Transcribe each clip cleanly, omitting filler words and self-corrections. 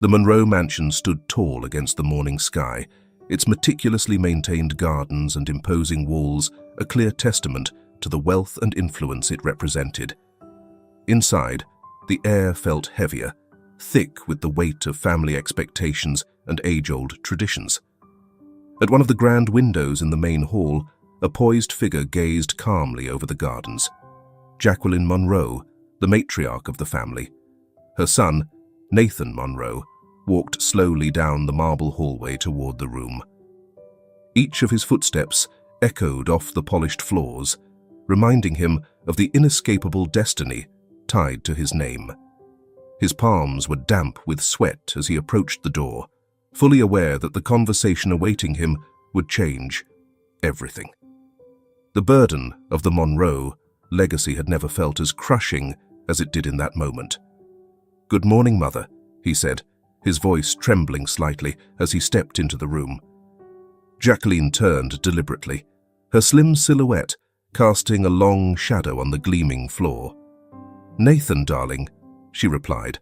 The Monroe mansion stood tall against the morning sky, its meticulously maintained gardens and imposing walls a clear testament to the wealth and influence it represented. Inside, the air felt heavier, thick with the weight of family expectations and age-old traditions. At one of the grand windows in the main hall, a poised figure gazed calmly over the gardens. Jacqueline Monroe, the matriarch of the family. Her son, Nathan Monroe, walked slowly down the marble hallway toward the room. Each of his footsteps echoed off the polished floors, reminding him of the inescapable destiny tied to his name. His palms were damp with sweat as he approached the door, fully aware that the conversation awaiting him would change everything. The burden of the Monroe legacy had never felt as crushing as it did in that moment. "Good morning, Mother," he said, his voice trembling slightly as he stepped into the room. Jacqueline turned deliberately, her slim silhouette casting a long shadow on the gleaming floor. "Nathan, darling," she replied,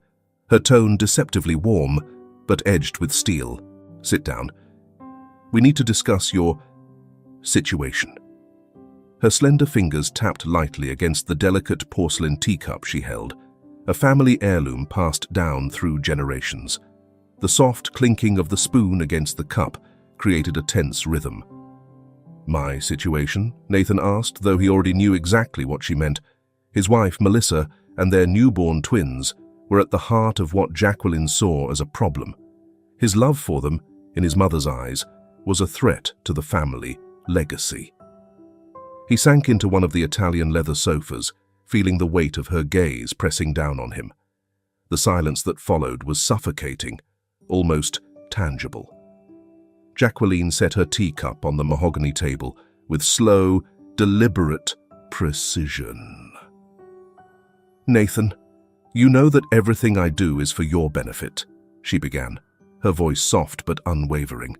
her tone deceptively warm but edged with steel. "Sit down. We need to discuss your situation." Her slender fingers tapped lightly against the delicate porcelain teacup she held, a family heirloom passed down through generations. The soft clinking of the spoon against the cup created a tense rhythm. "My situation?" Nathan asked, though he already knew exactly what she meant. His wife, Melissa, and their newborn twins were at the heart of what Jacqueline saw as a problem. His love for them, in his mother's eyes, was a threat to the family legacy. He sank into one of the Italian leather sofas, feeling the weight of her gaze pressing down on him. The silence that followed was suffocating, almost tangible. Jacqueline set her teacup on the mahogany table with slow, deliberate precision. "Nathan, you know that everything I do is for your benefit," she began, her voice soft but unwavering.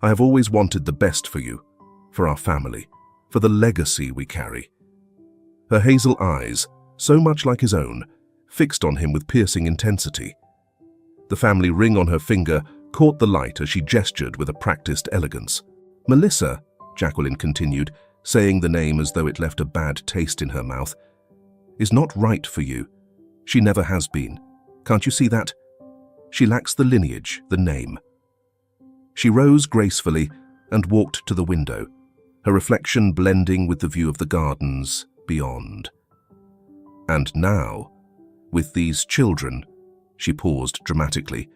"I have always wanted the best for you, for our family, for the legacy we carry." Her hazel eyes, so much like his own, fixed on him with piercing intensity. The family ring on her finger caught the light as she gestured with a practiced elegance. "Melissa," Jacqueline continued, saying the name as though it left a bad taste in her mouth, "is not right for you. She never has been. Can't you see that? She lacks the lineage, the name." She rose gracefully and walked to the window, her reflection blending with the view of the gardens beyond. "And now, with these children," she paused dramatically,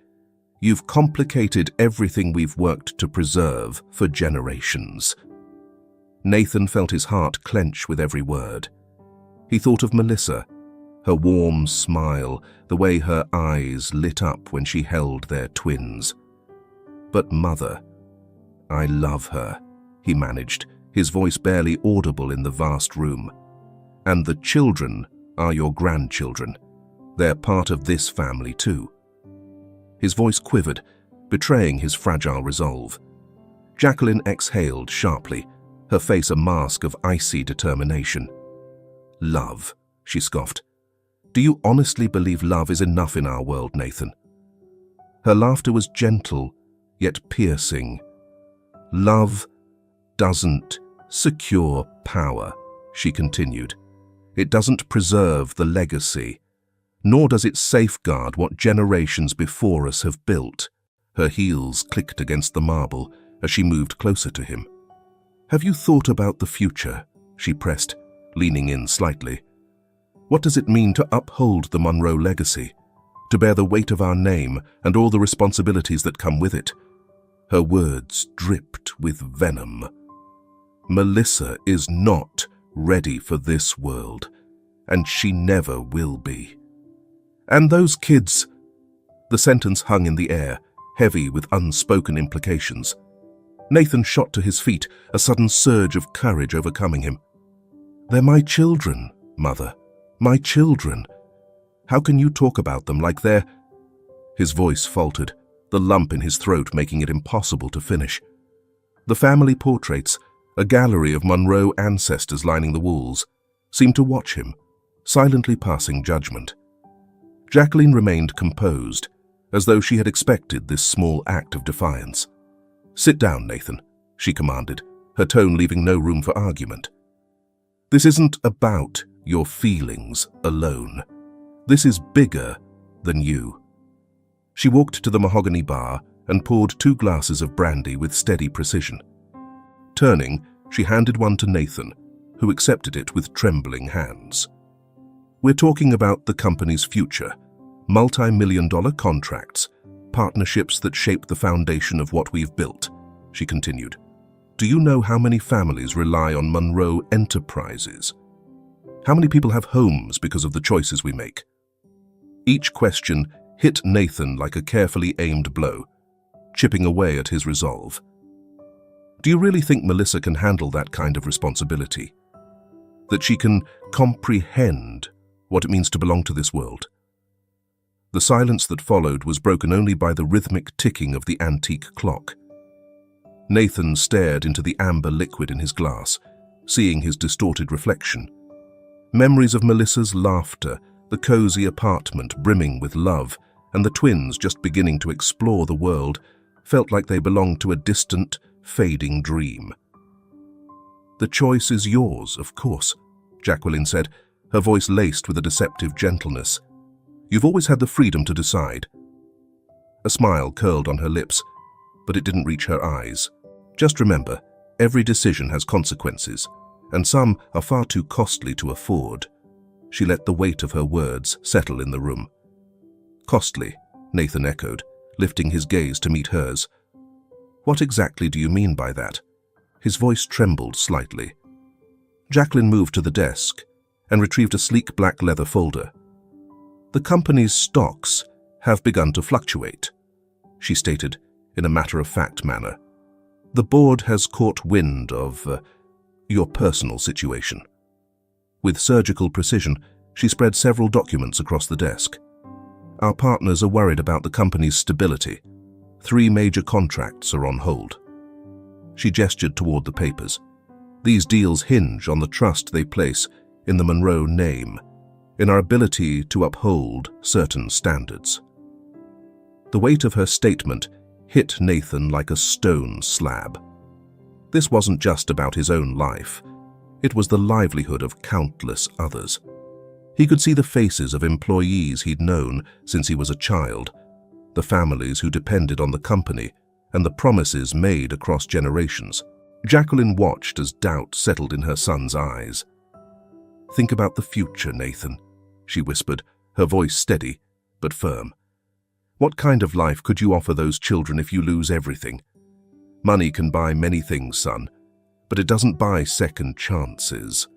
"you've complicated everything we've worked to preserve for generations." Nathan felt his heart clench with every word. He thought of Melissa, her warm smile, the way her eyes lit up when she held their twins. "But Mother, I love her," he managed, his voice barely audible in the vast room. "And the children are your grandchildren. They're part of this family too." His voice quivered, betraying his fragile resolve. Jacqueline exhaled sharply, her face a mask of icy determination. "Love," she scoffed. "Do you honestly believe love is enough in our world, Nathan?" Her laughter was gentle, yet piercing. "Love doesn't secure power," she continued. "It doesn't preserve the legacy, nor does it safeguard what generations before us have built." Her heels clicked against the marble as she moved closer to him. "Have you thought about the future?" she pressed, leaning in slightly. "What does it mean to uphold the Monroe legacy, to bear the weight of our name and all the responsibilities that come with it?" Her words dripped with venom. "Melissa is not ready for this world, and she never will be. And those kids—" The sentence hung in the air, heavy with unspoken implications. Nathan shot to his feet, a sudden surge of courage overcoming him. "They're my children, Mother. My children. How can you talk about them like they're—" His voice faltered, the lump in his throat making it impossible to finish. The family portraits, a gallery of Monroe ancestors lining the walls, seemed to watch him, silently passing judgment. Jacqueline remained composed, as though she had expected this small act of defiance. "Sit down, Nathan," she commanded, her tone leaving no room for argument. "This isn't about your feelings alone. This is bigger than you." She walked to the mahogany bar and poured 2 glasses of brandy with steady precision. Turning, she handed one to Nathan, who accepted it with trembling hands. "We're talking about the company's future, multi-million-dollar contracts, partnerships that shape the foundation of what we've built," she continued. "Do you know how many families rely on Monroe Enterprises? How many people have homes because of the choices we make?" Each question hit Nathan like a carefully aimed blow, chipping away at his resolve. "Do you really think Melissa can handle that kind of responsibility? That she can comprehend what it means to belong to this world?" The silence that followed was broken only by the rhythmic ticking of the antique clock. Nathan stared into the amber liquid in his glass, seeing his distorted reflection. Memories of Melissa's laughter, the cozy apartment brimming with love, and the twins just beginning to explore the world felt like they belonged to a distant, fading dream. "The choice is yours, of course," Jacqueline said, her voice laced with a deceptive gentleness. "You've always had the freedom to decide." A smile curled on her lips, but it didn't reach her eyes. "Just remember, every decision has consequences, and some are far too costly to afford." She let the weight of her words settle in the room. "Costly," Nathan echoed, lifting his gaze to meet hers. "What exactly do you mean by that?" His voice trembled slightly. Jacqueline moved to the desk and retrieved a sleek black leather folder. "The company's stocks have begun to fluctuate," she stated in a matter-of-fact manner. "The board has caught wind of your personal situation." With surgical precision, she spread several documents across the desk. "Our partners are worried about the company's stability. 3 major contracts are on hold." She gestured toward the papers. "These deals hinge on the trust they place in the Monroe name, in our ability to uphold certain standards." The weight of her statement hit Nathan like a stone slab. This wasn't just about his own life. It was the livelihood of countless others. He could see the faces of employees he'd known since he was a child, the families who depended on the company, and the promises made across generations. Jacqueline watched as doubt settled in her son's eyes. "Think about the future, Nathan," she whispered, her voice steady but firm. "What kind of life could you offer those children if you lose everything? Money can buy many things, son, but it doesn't buy second chances."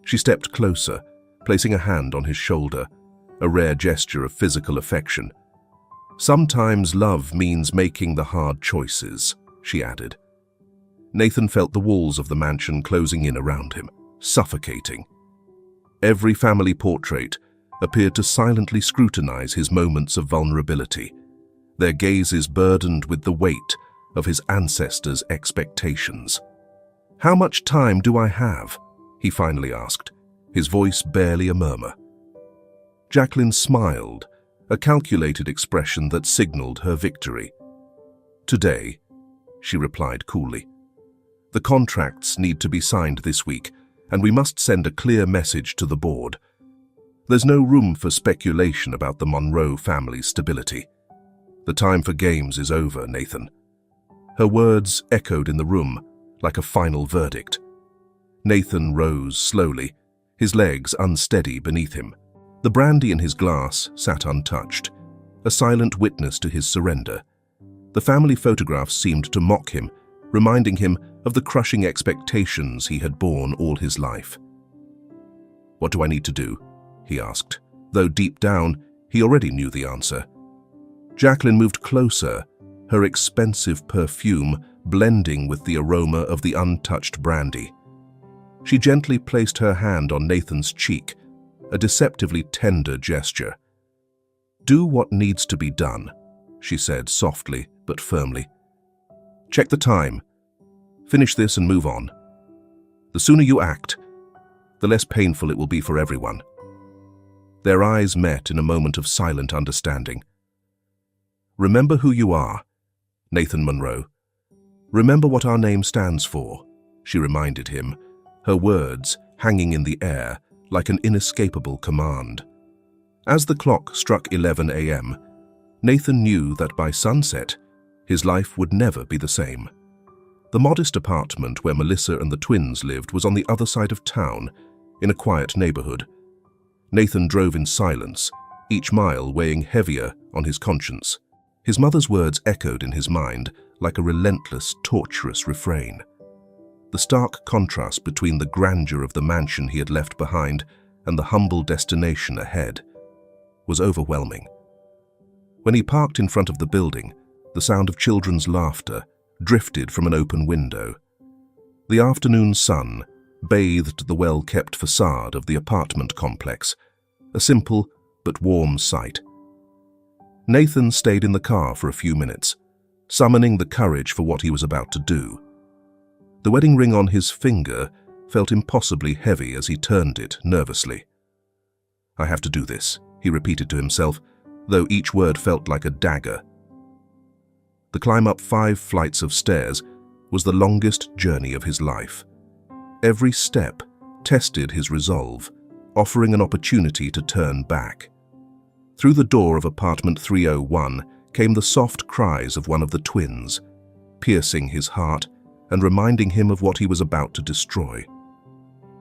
She stepped closer, placing a hand on his shoulder, a rare gesture of physical affection. "Sometimes love means making the hard choices," she added. Nathan felt the walls of the mansion closing in around him, suffocating. Every family portrait appeared to silently scrutinize his moments of vulnerability, their gazes burdened with the weight of his ancestors' expectations. "How much time do I have?" he finally asked, his voice barely a murmur. Jacqueline smiled, a calculated expression that signaled her victory. "Today," she replied coolly. "The contracts need to be signed this week, and we must send a clear message to the board. There's no room for speculation about the Monroe family's stability. The time for games is over, Nathan." Her words echoed in the room like a final verdict. Nathan rose slowly, his legs unsteady beneath him. The brandy in his glass sat untouched, a silent witness to his surrender. The family photographs seemed to mock him, reminding him of the crushing expectations he had borne all his life. "What do I need to do?" he asked, though deep down he already knew the answer. Jacqueline moved closer, her expensive perfume blending with the aroma of the untouched brandy. She gently placed her hand on Nathan's cheek, a deceptively tender gesture. "Do what needs to be done," she said softly but firmly. "Check the time. Finish this and move on. The sooner you act, the less painful it will be for everyone." Their eyes met in a moment of silent understanding. Remember who you are, Nathan Monroe. Remember what our name stands for, she reminded him, her words hanging in the air like an inescapable command. As the clock struck 11 a.m., Nathan knew that by sunset, his life would never be the same. The modest apartment where Melissa and the twins lived was on the other side of town, in a quiet neighborhood. Nathan drove in silence, each mile weighing heavier on his conscience. His mother's words echoed in his mind like a relentless, torturous refrain. The stark contrast between the grandeur of the mansion he had left behind and the humble destination ahead was overwhelming. When he parked in front of the building, the sound of children's laughter drifted from an open window. The afternoon sun bathed the well-kept facade of the apartment complex, a simple but warm sight. Nathan stayed in the car for a few minutes, summoning the courage for what he was about to do. The wedding ring on his finger felt impossibly heavy as he turned it nervously. "I have to do this," he repeated to himself, though each word felt like a dagger. The climb up 5 flights of stairs was the longest journey of his life. Every step tested his resolve, offering an opportunity to turn back. Through the door of apartment 301 came the soft cries of one of the twins, piercing his heart and reminding him of what he was about to destroy.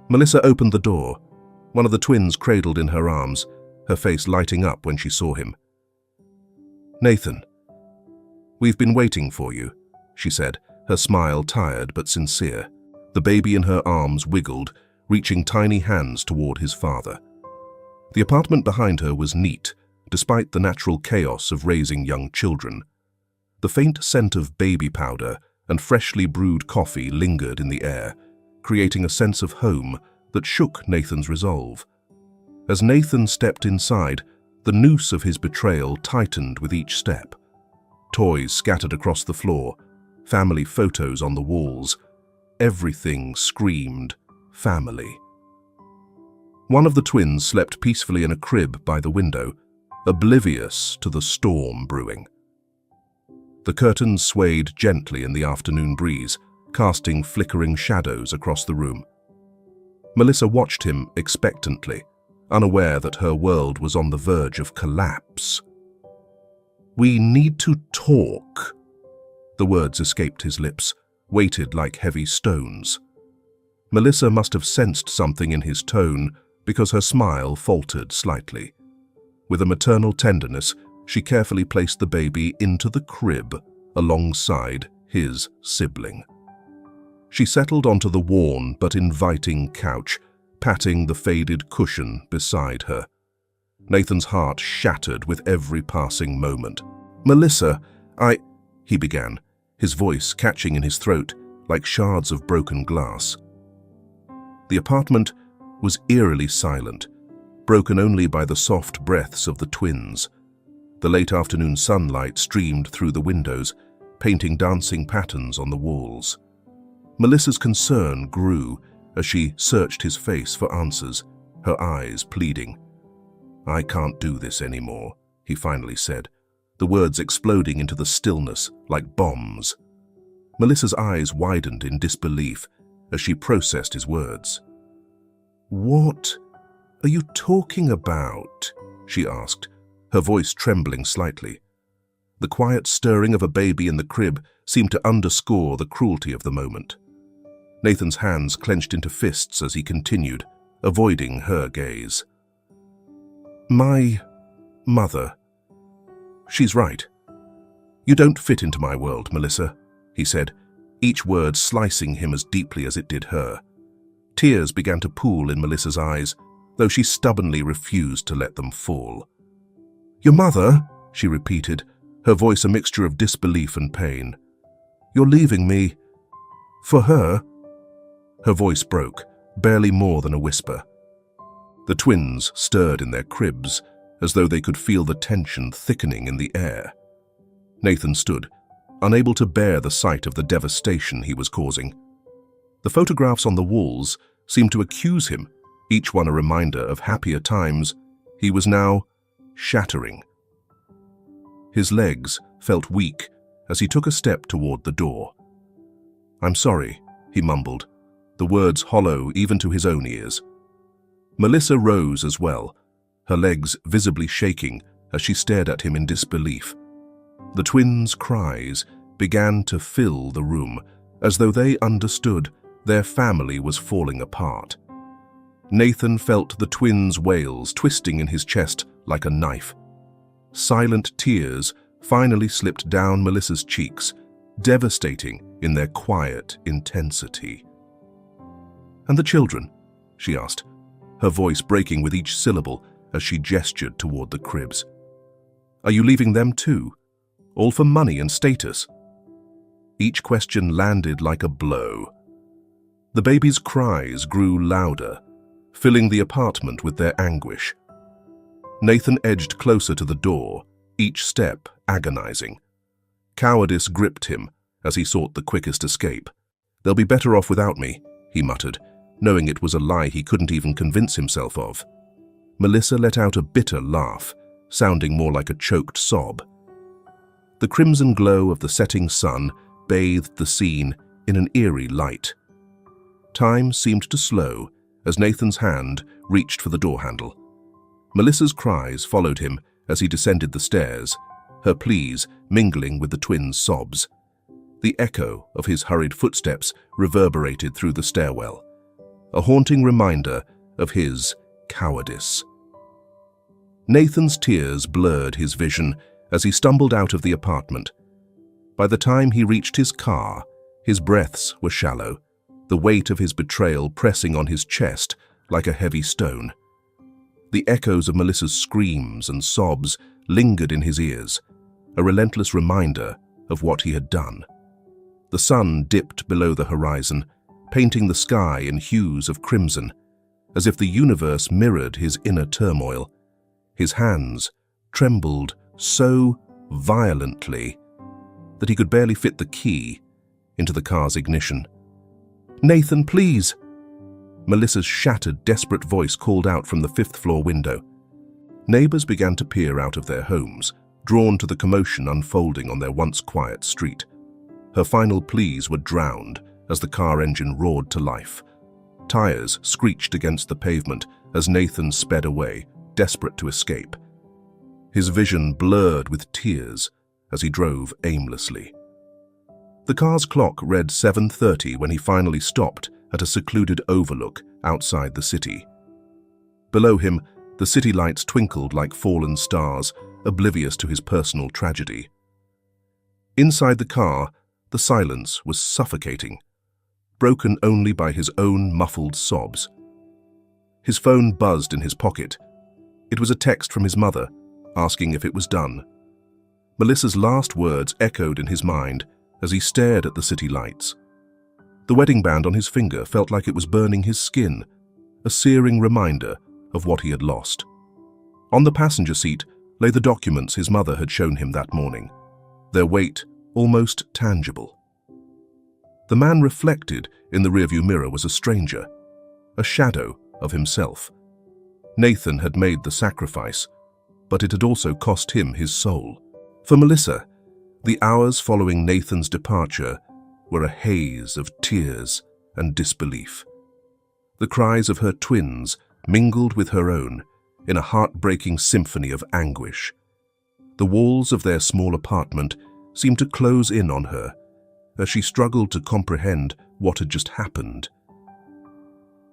Melissa opened the door, one of the twins cradled in her arms, her face lighting up when she saw him. "Nathan, we've been waiting for you," she said, her smile tired but sincere. The baby in her arms wiggled, reaching tiny hands toward his father. The apartment behind her was neat, despite the natural chaos of raising young children. The faint scent of baby powder and freshly brewed coffee lingered in the air, creating a sense of home that shook Nathan's resolve. As Nathan stepped inside, the noose of his betrayal tightened with each step. Toys scattered across the floor, family photos on the walls. Everything screamed family. One of the twins slept peacefully in a crib by the window, oblivious to the storm brewing. The curtains swayed gently in the afternoon breeze, casting flickering shadows across the room. Melissa watched him expectantly, unaware that her world was on the verge of collapse. "We need to talk." The words escaped his lips, weighted like heavy stones. Melissa must have sensed something in his tone because her smile faltered slightly. With a maternal tenderness, she carefully placed the baby into the crib alongside his sibling. She settled onto the worn but inviting couch, patting the faded cushion beside her. Nathan's heart shattered with every passing moment. "Melissa, he began, his voice catching in his throat like shards of broken glass. The apartment was eerily silent, broken only by the soft breaths of the twins. The late afternoon sunlight streamed through the windows, painting dancing patterns on the walls. Melissa's concern grew as she searched his face for answers, her eyes pleading. "I can't do this anymore," he finally said, the words exploding into the stillness like bombs. Melissa's eyes widened in disbelief as she processed his words. "What are you talking about?" she asked, her voice trembling slightly. The quiet stirring of a baby in the crib seemed to underscore the cruelty of the moment. Nathan's hands clenched into fists as he continued, avoiding her gaze. "My mother. She's right. You don't fit into my world, Melissa," he said, each word slicing him as deeply as it did her. Tears began to pool in Melissa's eyes, though she stubbornly refused to let them fall. "Your mother?" she repeated, her voice a mixture of disbelief and pain. "You're leaving me for her?" Her voice broke, barely more than a whisper. The twins stirred in their cribs, as though they could feel the tension thickening in the air. Nathan stood, unable to bear the sight of the devastation he was causing. The photographs on the walls seemed to accuse him, each one a reminder of happier times he was now shattering. His legs felt weak as he took a step toward the door. "I'm sorry," he mumbled, the words hollow even to his own ears. Melissa rose as well, her legs visibly shaking as she stared at him in disbelief. The twins' cries began to fill the room, as though they understood their family was falling apart. Nathan felt the twins' wails twisting in his chest like a knife. Silent tears finally slipped down Melissa's cheeks, devastating in their quiet intensity. "And the children?" she asked, her voice breaking with each syllable as she gestured toward the cribs. "Are you leaving them too? All for money and status?" Each question landed like a blow. The babies' cries grew louder, filling the apartment with their anguish. Nathan edged closer to the door, each step agonizing. Cowardice gripped him as he sought the quickest escape. "They'll be better off without me," he muttered, knowing it was a lie he couldn't even convince himself of. Melissa let out a bitter laugh, sounding more like a choked sob. The crimson glow of the setting sun bathed the scene in an eerie light. Time seemed to slow as Nathan's hand reached for the door handle. Melissa's cries followed him as he descended the stairs, her pleas mingling with the twins' sobs. The echo of his hurried footsteps reverberated through the stairwell, a haunting reminder of his cowardice. Nathan's tears blurred his vision as he stumbled out of the apartment. By the time he reached his car, his breaths were shallow, the weight of his betrayal pressing on his chest like a heavy stone. The echoes of Melissa's screams and sobs lingered in his ears, a relentless reminder of what he had done. The sun dipped below the horizon, painting the sky in hues of crimson, as if the universe mirrored his inner turmoil. His hands trembled so violently that he could barely fit the key into the car's ignition. "Nathan, please!" Melissa's shattered, desperate voice called out from the fifth-floor window. Neighbors began to peer out of their homes, drawn to the commotion unfolding on their once-quiet street. Her final pleas were drowned as the car engine roared to life. Tires screeched against the pavement as Nathan sped away, desperate to escape. His vision blurred with tears as he drove aimlessly. The car's clock read 7:30 when he finally stopped at a secluded overlook outside the city. Below him, the city lights twinkled like fallen stars, oblivious to his personal tragedy. Inside the car, the silence was suffocating, broken only by his own muffled sobs. His phone buzzed in his pocket. It was a text from his mother, asking if it was done. Melissa's last words echoed in his mind as he stared at the city lights. The wedding band on his finger felt like it was burning his skin, a searing reminder of what he had lost. On the passenger seat lay the documents his mother had shown him that morning, their weight almost tangible. The man reflected in the rearview mirror was a stranger, a shadow of himself. Nathan had made the sacrifice, but it had also cost him his soul. For Melissa, the hours following Nathan's departure were a haze of tears and disbelief. The cries of her twins mingled with her own in a heartbreaking symphony of anguish. The walls of their small apartment seemed to close in on her as she struggled to comprehend what had just happened.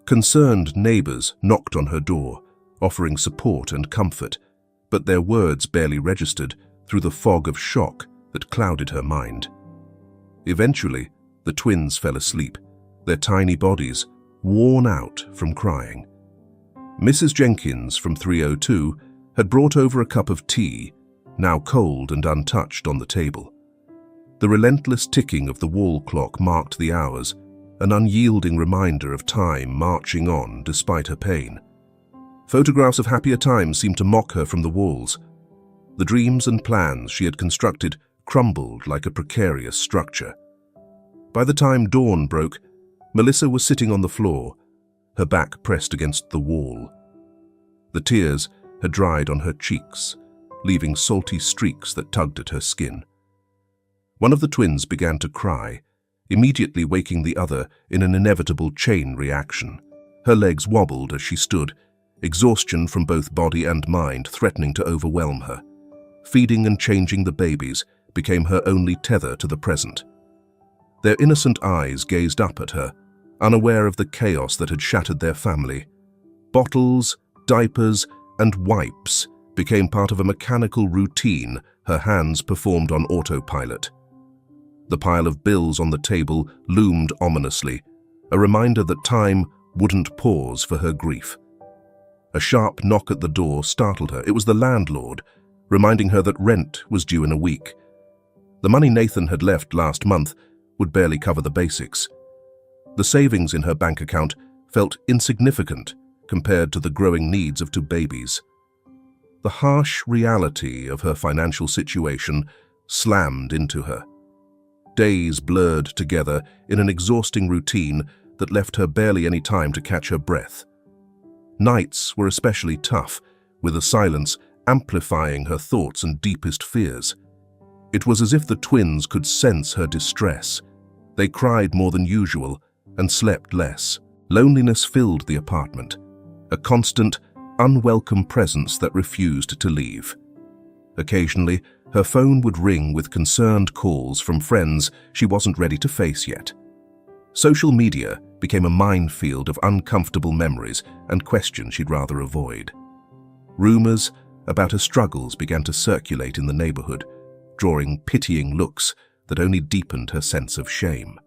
Concerned neighbors knocked on her door, offering support and comfort, but their words barely registered through the fog of shock that clouded her mind. Eventually, the twins fell asleep, their tiny bodies worn out from crying. Mrs. Jenkins from 302 had brought over a cup of tea, now cold and untouched on the table. The relentless ticking of the wall clock marked the hours, an unyielding reminder of time marching on despite her pain. Photographs of happier times seemed to mock her from the walls. The dreams and plans she had constructed crumbled like a precarious structure. By the time dawn broke, Melissa was sitting on the floor, her back pressed against the wall. The tears had dried on her cheeks, leaving salty streaks that tugged at her skin. One of the twins began to cry, immediately waking the other in an inevitable chain reaction. Her legs wobbled as she stood, exhaustion from both body and mind threatening to overwhelm her. Feeding and changing the babies became her only tether to the present. Their innocent eyes gazed up at her, unaware of the chaos that had shattered their family. Bottles, diapers, and wipes became part of a mechanical routine her hands performed on autopilot. The pile of bills on the table loomed ominously, a reminder that time wouldn't pause for her grief. A sharp knock at the door startled her. It was the landlord, reminding her that rent was due in a week. The money Nathan had left last month would barely cover the basics. The savings in her bank account felt insignificant compared to the growing needs of two babies. The harsh reality of her financial situation slammed into her. Days blurred together in an exhausting routine that left her barely any time to catch her breath. Nights were especially tough, with the silence amplifying her thoughts and deepest fears. It was as if the twins could sense her distress. They cried more than usual and slept less. Loneliness filled the apartment, a constant, unwelcome presence that refused to leave. Occasionally, her phone would ring with concerned calls from friends she wasn't ready to face yet. Social media became a minefield of uncomfortable memories and questions she'd rather avoid. Rumors about her struggles began to circulate in the neighborhood, drawing pitying looks that only deepened her sense of shame.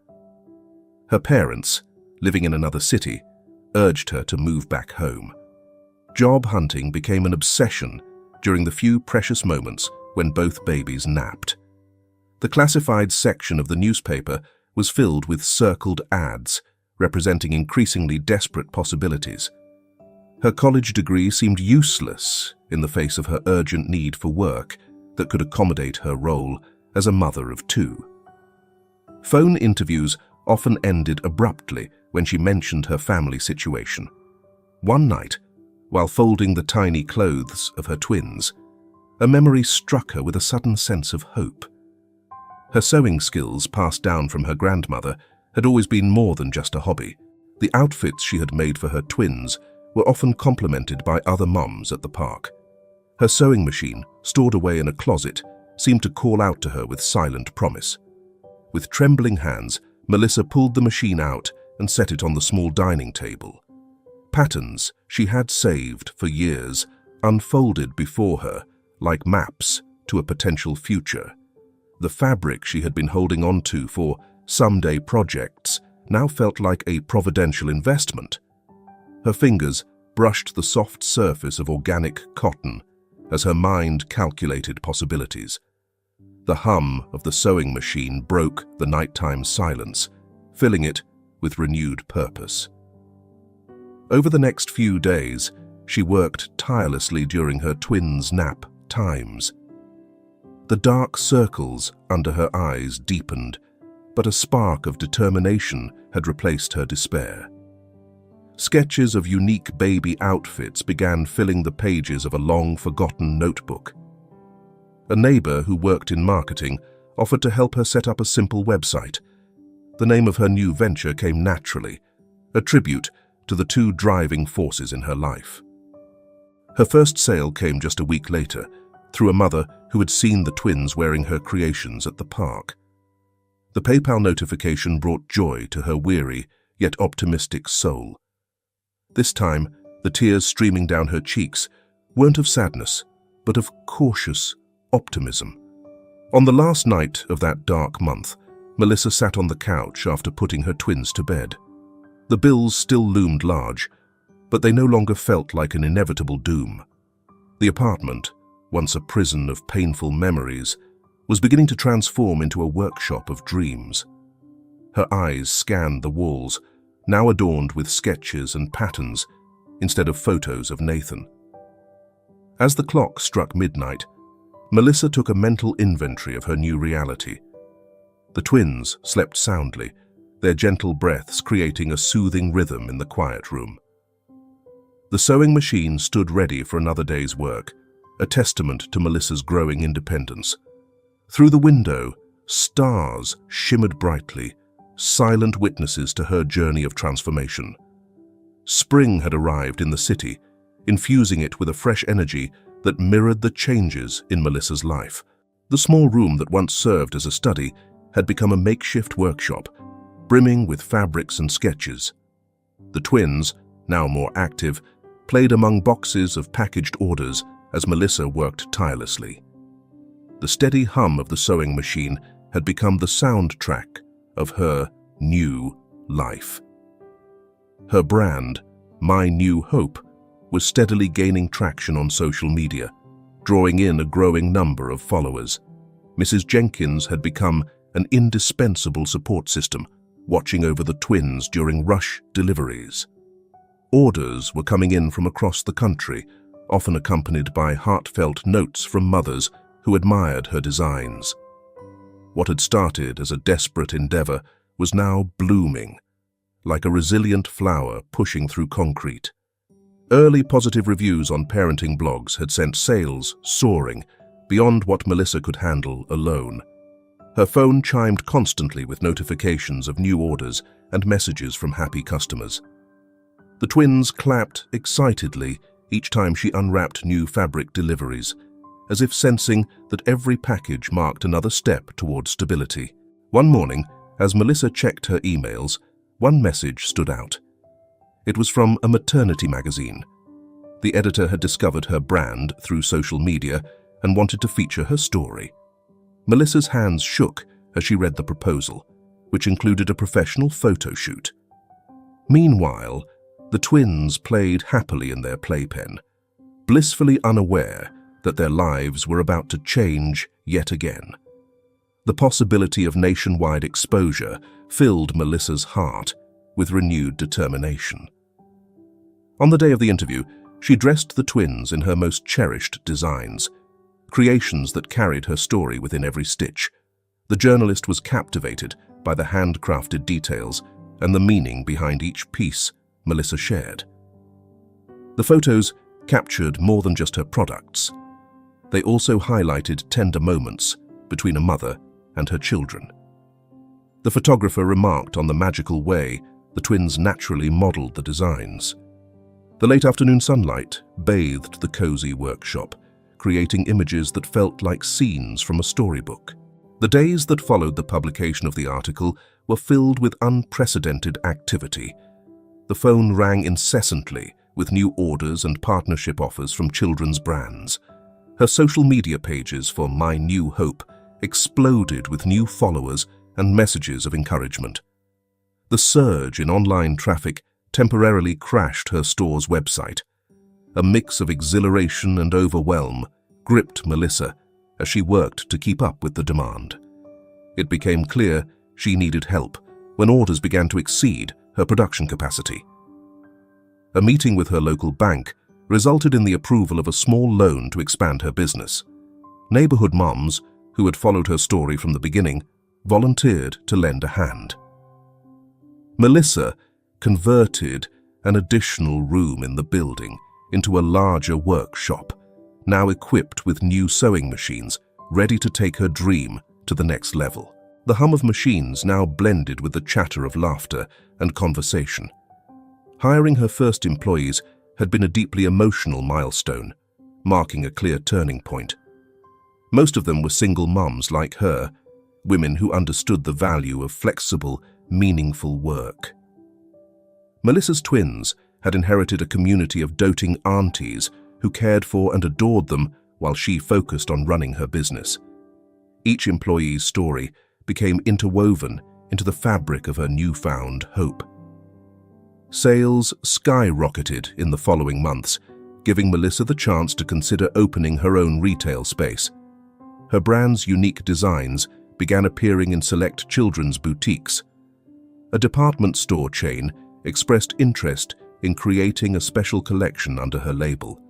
Her parents, living in another city, urged her to move back home. Job hunting became an obsession during the few precious moments when both babies napped. The classified section of the newspaper was filled with circled ads, representing increasingly desperate possibilities. Her college degree seemed useless in the face of her urgent need for work that could accommodate her role as a mother of two. Phone interviews often ended abruptly when she mentioned her family situation. One night, while folding the tiny clothes of her twins, a memory struck her with a sudden sense of hope. Her sewing skills, passed down from her grandmother, had always been more than just a hobby. The outfits she had made for her twins were often complimented by other moms at the park. Her sewing machine, stored away in a closet, seemed to call out to her with silent promise. With trembling hands, Melissa pulled the machine out and set it on the small dining table. Patterns she had saved for years unfolded before her like maps to a potential future. The fabric she had been holding on to for someday projects now felt like a providential investment. Her fingers brushed the soft surface of organic cotton as her mind calculated possibilities. The hum of the sewing machine broke the nighttime silence, filling it with renewed purpose. Over the next few days, she worked tirelessly during her twins' nap times. The dark circles under her eyes deepened, but a spark of determination had replaced her despair. Sketches of unique baby outfits began filling the pages of a long-forgotten notebook. A neighbor who worked in marketing offered to help her set up a simple website. The name of her new venture came naturally, a tribute to the two driving forces in her life. Her first sale came just a week later, through a mother who had seen the twins wearing her creations at the park. The PayPal notification brought joy to her weary, yet optimistic soul. This time, the tears streaming down her cheeks weren't of sadness, but of cautious optimism. On the last night of that dark month, Melissa sat on the couch after putting her twins to bed. The bills still loomed large, but they no longer felt like an inevitable doom. The apartment, once a prison of painful memories, was beginning to transform into a workshop of dreams. Her eyes scanned the walls, now adorned with sketches and patterns instead of photos of Nathan. As the clock struck midnight, Melissa took a mental inventory of her new reality. The twins slept soundly, their gentle breaths creating a soothing rhythm in the quiet room. The sewing machine stood ready for another day's work, a testament to Melissa's growing independence. Through the window, Stars shimmered brightly, silent witnesses to her journey of transformation. Spring had arrived in the city, infusing it with a fresh energy that mirrored the changes in Melissa's life. The small room that once served as a study had become a makeshift workshop, brimming with fabrics and sketches. The twins, now more active, played among boxes of packaged orders as Melissa worked tirelessly. The steady hum of the sewing machine had become the soundtrack of her new life. Her brand, My New Hope, was steadily gaining traction on social media, drawing in a growing number of followers. Mrs. Jenkins had become an indispensable support system, watching over the twins during rush deliveries. Orders were coming in from across the country, often accompanied by heartfelt notes from mothers who admired her designs. What had started as a desperate endeavor was now blooming, like a resilient flower pushing through concrete. Early positive reviews on parenting blogs had sent sales soaring beyond what Melissa could handle alone. Her phone chimed constantly with notifications of new orders and messages from happy customers. The twins clapped excitedly each time she unwrapped new fabric deliveries, as if sensing that every package marked another step toward stability. One morning, as Melissa checked her emails, one message stood out. It was from a maternity magazine. The editor had discovered her brand through social media and wanted to feature her story. Melissa's hands shook as she read the proposal, which included a professional photo shoot. Meanwhile, the twins played happily in their playpen, blissfully unaware that their lives were about to change yet again. The possibility of nationwide exposure filled Melissa's heart with renewed determination. On the day of the interview, she dressed the twins in her most cherished designs, creations that carried her story within every stitch. The journalist was captivated by the handcrafted details and the meaning behind each piece Melissa shared. The photos captured more than just her products. They also highlighted tender moments between a mother and her children. The photographer remarked on the magical way the twins naturally modeled the designs. The late afternoon sunlight bathed the cozy workshop, creating images that felt like scenes from a storybook. The days that followed the publication of the article were filled with unprecedented activity. The phone rang incessantly with new orders and partnership offers from children's brands. Her social media pages for My New Hope exploded with new followers and messages of encouragement. The surge in online traffic temporarily crashed her store's website. A mix of exhilaration and overwhelm gripped Melissa as she worked to keep up with the demand. It became clear she needed help when orders began to exceed her production capacity. A meeting with her local bank resulted in the approval of a small loan to expand her business. Neighborhood moms, who had followed her story from the beginning, volunteered to lend a hand. Melissa converted an additional room in the building into a larger workshop, now equipped with new sewing machines, ready to take her dream to the next level. The hum of machines now blended with the chatter of laughter and conversation. Hiring her first employees had been a deeply emotional milestone, marking a clear turning point. Most of them were single moms like her, women who understood the value of flexible, meaningful work. Melissa's twins had inherited a community of doting aunties who cared for and adored them while she focused on running her business. Each employee's story became interwoven into the fabric of her newfound hope. Sales skyrocketed in the following months, giving Melissa the chance to consider opening her own retail space. Her brand's unique designs began appearing in select children's boutiques. A department store chain expressed interest in creating a special collection under her label.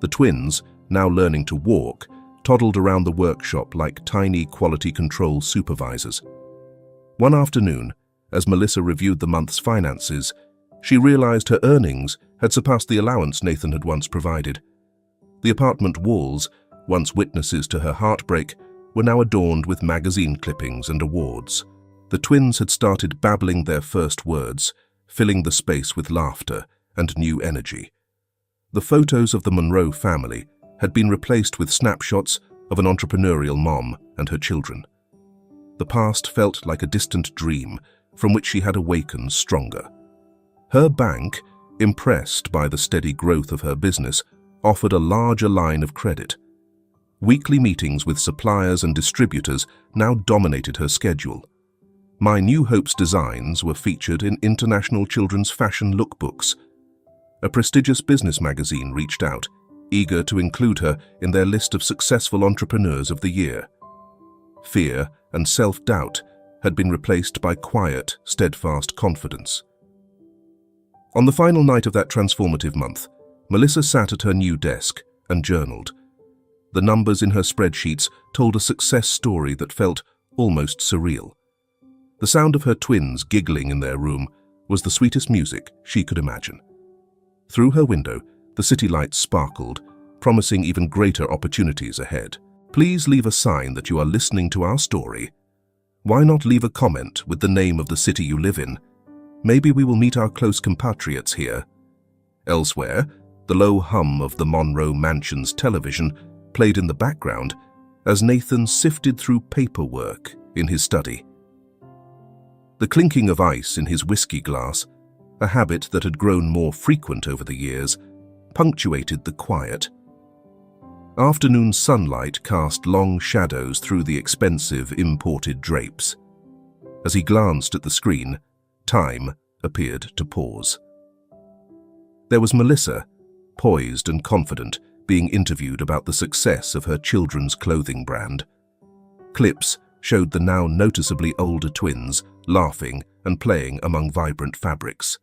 The twins, now learning to walk, toddled around the workshop like tiny quality control supervisors. One afternoon, as Melissa reviewed the month's finances, she realized her earnings had surpassed the allowance Nathan had once provided. The apartment walls, once witnesses to her heartbreak, were now adorned with magazine clippings and awards. The twins had started babbling their first words, filling the space with laughter and new energy. The photos of the Monroe family had been replaced with snapshots of an entrepreneurial mom and her children. The past felt like a distant dream from which she had awakened stronger. Her bank, impressed by the steady growth of her business, offered a larger line of credit. Weekly meetings with suppliers and distributors now dominated her schedule. My New Hope's designs were featured in international children's fashion lookbooks. A prestigious business magazine reached out, eager to include her in their list of successful entrepreneurs of the year. Fear and self-doubt had been replaced by quiet, steadfast confidence. On the final night of that transformative month, Melissa sat at her new desk and journaled. The numbers in her spreadsheets told a success story that felt almost surreal. The sound of her twins giggling in their room was the sweetest music she could imagine. Through her window, the city lights sparkled, promising even greater opportunities ahead. Please leave a sign that you are listening to our story. Why not leave a comment with the name of the city you live in? Maybe we will meet our close compatriots here. Elsewhere, the low hum of the Monroe Mansion's television played in the background as Nathan sifted through paperwork in his study. The clinking of ice in his whiskey glass, a habit that had grown more frequent over the years, punctuated the quiet. Afternoon sunlight cast long shadows through the expensive imported drapes. As he glanced at the screen, time appeared to pause. There was Melissa, poised and confident, being interviewed about the success of her children's clothing brand. Clips showed the now noticeably older twins laughing and playing among vibrant fabrics.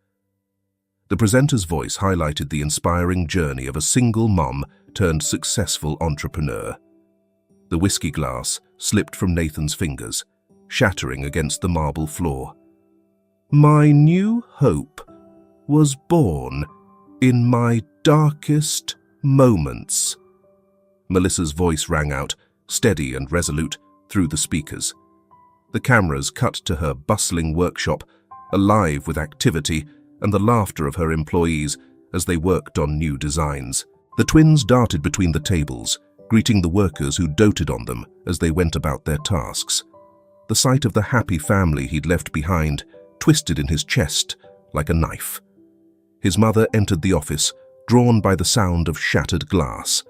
The presenter's voice highlighted the inspiring journey of a single mom turned successful entrepreneur. The whiskey glass slipped from Nathan's fingers, shattering against the marble floor. My new hope was born in my darkest moments. Melissa's voice rang out, steady and resolute, through the speakers. The cameras cut to her bustling workshop, alive with activity and the laughter of her employees as they worked on new designs. The twins darted between the tables, greeting the workers who doted on them as they went about their tasks. The sight of the happy family he'd left behind twisted in his chest like a knife. His mother entered the office, drawn by the sound of shattered glass.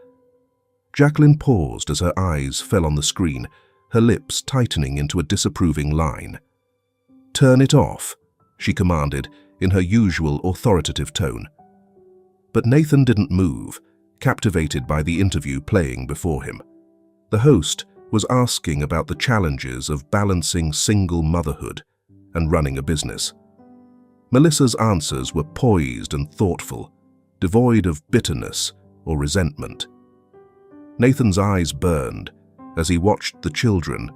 Jacqueline paused as her eyes fell on the screen, her lips tightening into a disapproving line. "Turn it off," she commanded in her usual authoritative tone. But Nathan didn't move, captivated by the interview playing before him. The host was asking about the challenges of balancing single motherhood and running a business. Melissa's answers were poised and thoughtful, devoid of bitterness or resentment. Nathan's eyes burned as he watched the children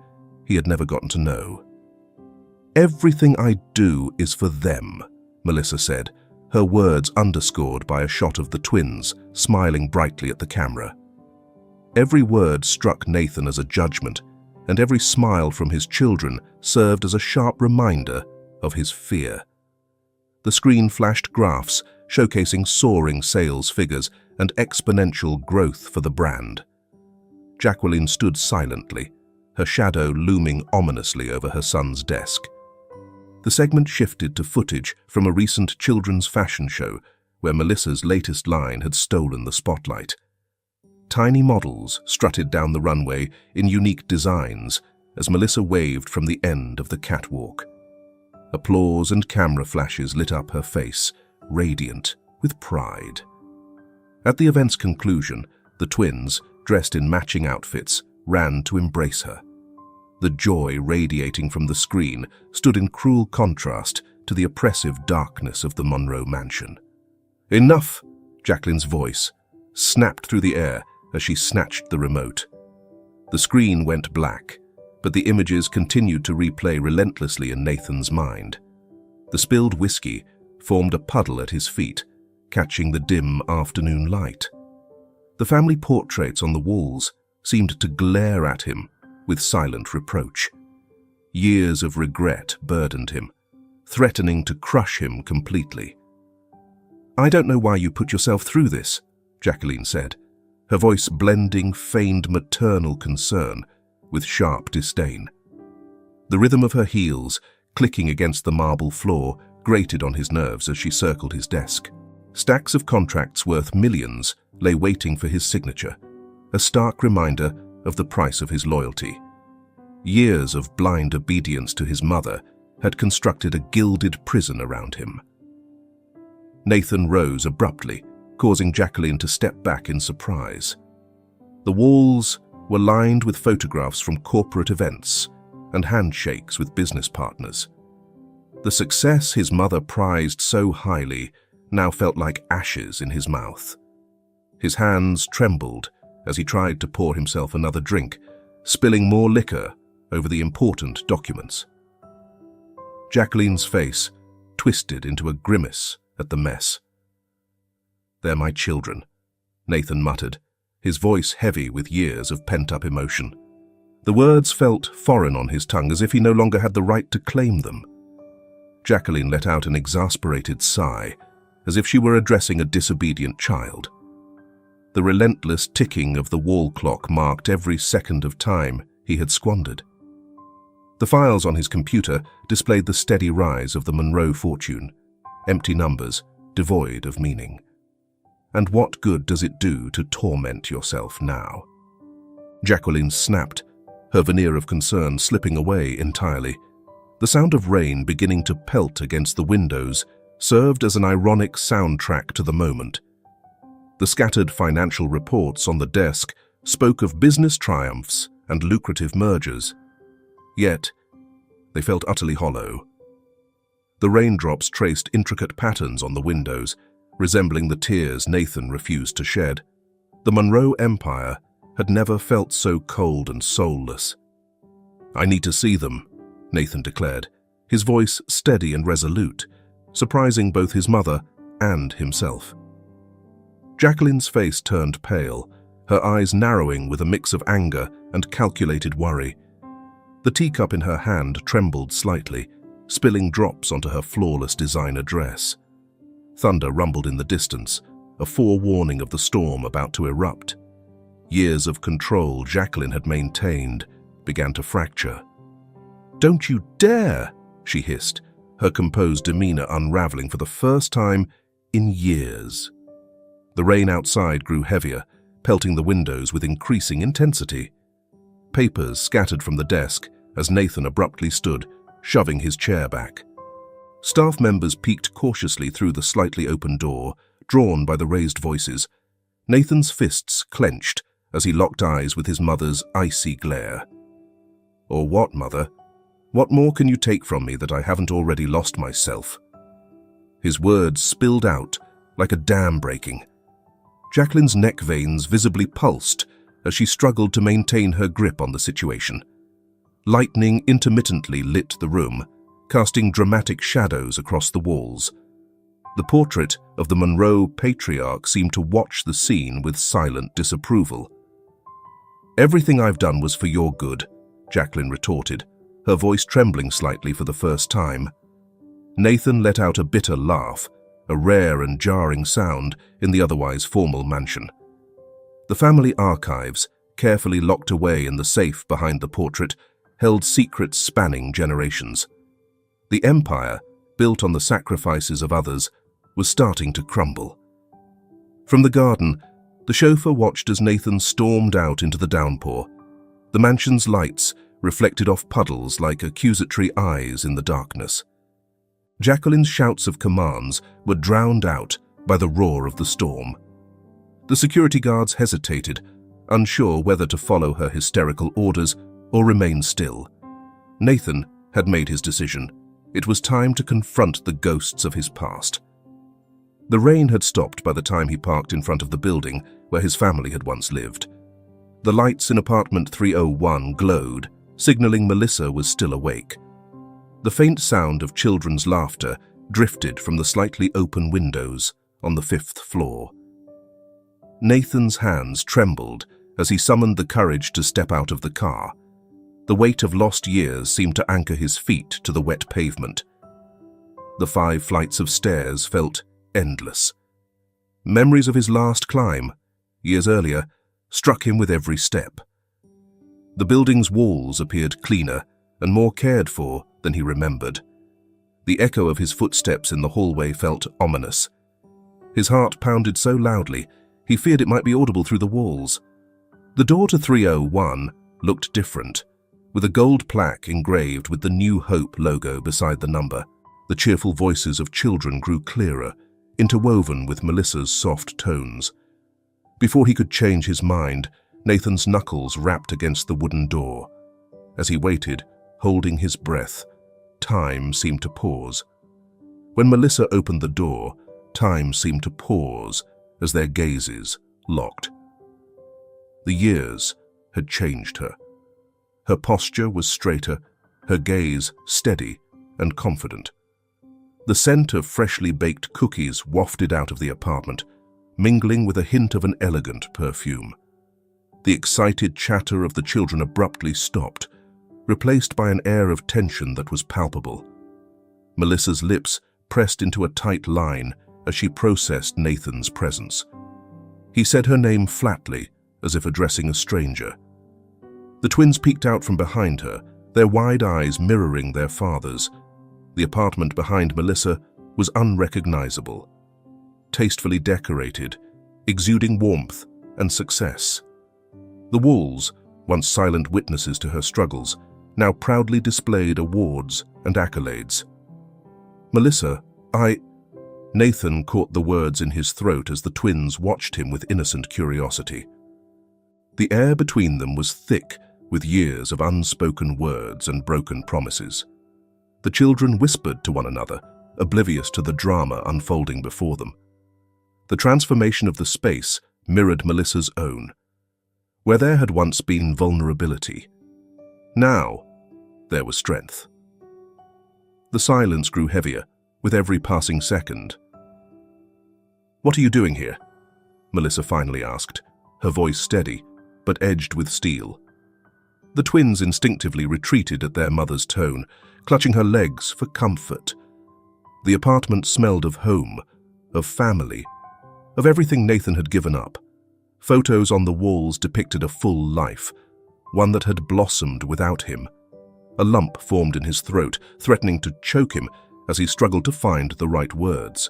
he had never gotten to know. "Everything I do is for them," Melissa said, her words underscored by a shot of the twins smiling brightly at the camera. Every word struck Nathan as a judgment, and every smile from his children served as a sharp reminder of his fear. The screen flashed graphs showcasing soaring sales figures and exponential growth for the brand. Jacqueline stood silently, her shadow looming ominously over her son's desk. The segment shifted to footage from a recent children's fashion show where Melissa's latest line had stolen the spotlight. Tiny models strutted down the runway in unique designs as Melissa waved from the end of the catwalk. Applause and camera flashes lit up her face, radiant with pride. At the event's conclusion, the twins, dressed in matching outfits, ran to embrace her. The joy radiating from the screen stood in cruel contrast to the oppressive darkness of the Monroe Mansion. "Enough!" Jacqueline's voice snapped through the air as she snatched the remote. The screen went black, but the images continued to replay relentlessly in Nathan's mind. The spilled whiskey formed a puddle at his feet, catching the dim afternoon light. The family portraits on the walls seemed to glare at him with silent reproach. Years of regret burdened him, threatening to crush him completely. "I don't know why you put yourself through this," Jacqueline said, her voice blending feigned maternal concern with sharp disdain. The rhythm of her heels, clicking against the marble floor, grated on his nerves as she circled his desk. Stacks of contracts worth millions lay waiting for his signature, a stark reminder of the price of his loyalty. Years of blind obedience to his mother had constructed a gilded prison around him. Nathan rose abruptly, causing Jacqueline to step back in surprise. The walls were lined with photographs from corporate events and handshakes with business partners. The success his mother prized so highly now felt like ashes in his mouth. His hands trembled as he tried to pour himself another drink, spilling more liquor over the important documents. Jacqueline's face twisted into a grimace at the mess. "They're my children," Nathan muttered, his voice heavy with years of pent-up emotion. The words felt foreign on his tongue, as if he no longer had the right to claim them. Jacqueline let out an exasperated sigh, as if she were addressing a disobedient child. The relentless ticking of the wall clock marked every second of time he had squandered. The files on his computer displayed the steady rise of the Monroe fortune, empty numbers, devoid of meaning. And what good does it do to torment yourself now? Jacqueline snapped, her veneer of concern slipping away entirely. The sound of rain beginning to pelt against the windows served as an ironic soundtrack to the moment. The scattered financial reports on the desk spoke of business triumphs and lucrative mergers. Yet, they felt utterly hollow. The raindrops traced intricate patterns on the windows, resembling the tears Nathan refused to shed. The Monroe Empire had never felt so cold and soulless. "I need to see them," Nathan declared, his voice steady and resolute, surprising both his mother and himself. Jacqueline's face turned pale, her eyes narrowing with a mix of anger and calculated worry. The teacup in her hand trembled slightly, spilling drops onto her flawless designer dress. Thunder rumbled in the distance, a forewarning of the storm about to erupt. Years of control Jacqueline had maintained began to fracture. "Don't you dare!" she hissed, her composed demeanor unraveling for the first time in years. The rain outside grew heavier, pelting the windows with increasing intensity. Papers scattered from the desk as Nathan abruptly stood, shoving his chair back. Staff members peeked cautiously through the slightly open door, drawn by the raised voices. Nathan's fists clenched as he locked eyes with his mother's icy glare. "Or what, Mother? What more can you take from me that I haven't already lost myself?" His words spilled out like a dam breaking. Jacqueline's neck veins visibly pulsed as she struggled to maintain her grip on the situation. Lightning intermittently lit the room, casting dramatic shadows across the walls. The portrait of the Monroe patriarch seemed to watch the scene with silent disapproval. "Everything I've done was for your good," Jacqueline retorted, her voice trembling slightly for the first time. Nathan let out a bitter laugh, a rare and jarring sound in the otherwise formal mansion. The family archives, carefully locked away in the safe behind the portrait, held secrets spanning generations. The empire, built on the sacrifices of others, was starting to crumble. From the garden, the chauffeur watched as Nathan stormed out into the downpour. The mansion's lights reflected off puddles like accusatory eyes in the darkness. Jacqueline's shouts of commands were drowned out by the roar of the storm. The security guards hesitated, unsure whether to follow her hysterical orders or remain still. Nathan had made his decision. It was time to confront the ghosts of his past. The rain had stopped by the time he parked in front of the building where his family had once lived. The lights in apartment 301 glowed, signaling Melissa was still awake. The faint sound of children's laughter drifted from the slightly open windows on the 5th floor. Nathan's hands trembled as he summoned the courage to step out of the car. The weight of lost years seemed to anchor his feet to the wet pavement. The 5 flights of stairs felt endless. Memories of his last climb, years earlier, struck him with every step. The building's walls appeared cleaner and more cared for than he remembered. The echo of his footsteps in the hallway felt ominous. His heart pounded so loudly, he feared it might be audible through the walls. The door to 301 looked different, with a gold plaque engraved with the New Hope logo beside the number. The cheerful voices of children grew clearer, interwoven with Melissa's soft tones. Before he could change his mind, Nathan's knuckles rapped against the wooden door. As he waited, holding his breath, time seemed to pause. When Melissa opened the door, time seemed to pause as their gazes locked. The years had changed her. Her posture was straighter, her gaze steady and confident. The scent of freshly baked cookies wafted out of the apartment, mingling with a hint of an elegant perfume. The excited chatter of the children abruptly stopped, replaced by an air of tension that was palpable. Melissa's lips pressed into a tight line as she processed Nathan's presence. He said her name flatly, as if addressing a stranger. The twins peeked out from behind her, their wide eyes mirroring their father's. The apartment behind Melissa was unrecognizable, tastefully decorated, exuding warmth and success. The walls, once silent witnesses to her struggles, now proudly displayed awards and accolades. "Melissa, Nathan caught the words in his throat as the twins watched him with innocent curiosity. The air between them was thick with years of unspoken words and broken promises. The children whispered to one another, oblivious to the drama unfolding before them. The transformation of the space mirrored Melissa's own. Where there had once been vulnerability, now there was strength. The silence grew heavier with every passing second. "What are you doing here?" Melissa finally asked, her voice steady, but edged with steel. The twins instinctively retreated at their mother's tone, clutching her legs for comfort. The apartment smelled of home, of family, of everything Nathan had given up. Photos on the walls depicted a full life, one that had blossomed without him. A lump formed in his throat, threatening to choke him as he struggled to find the right words.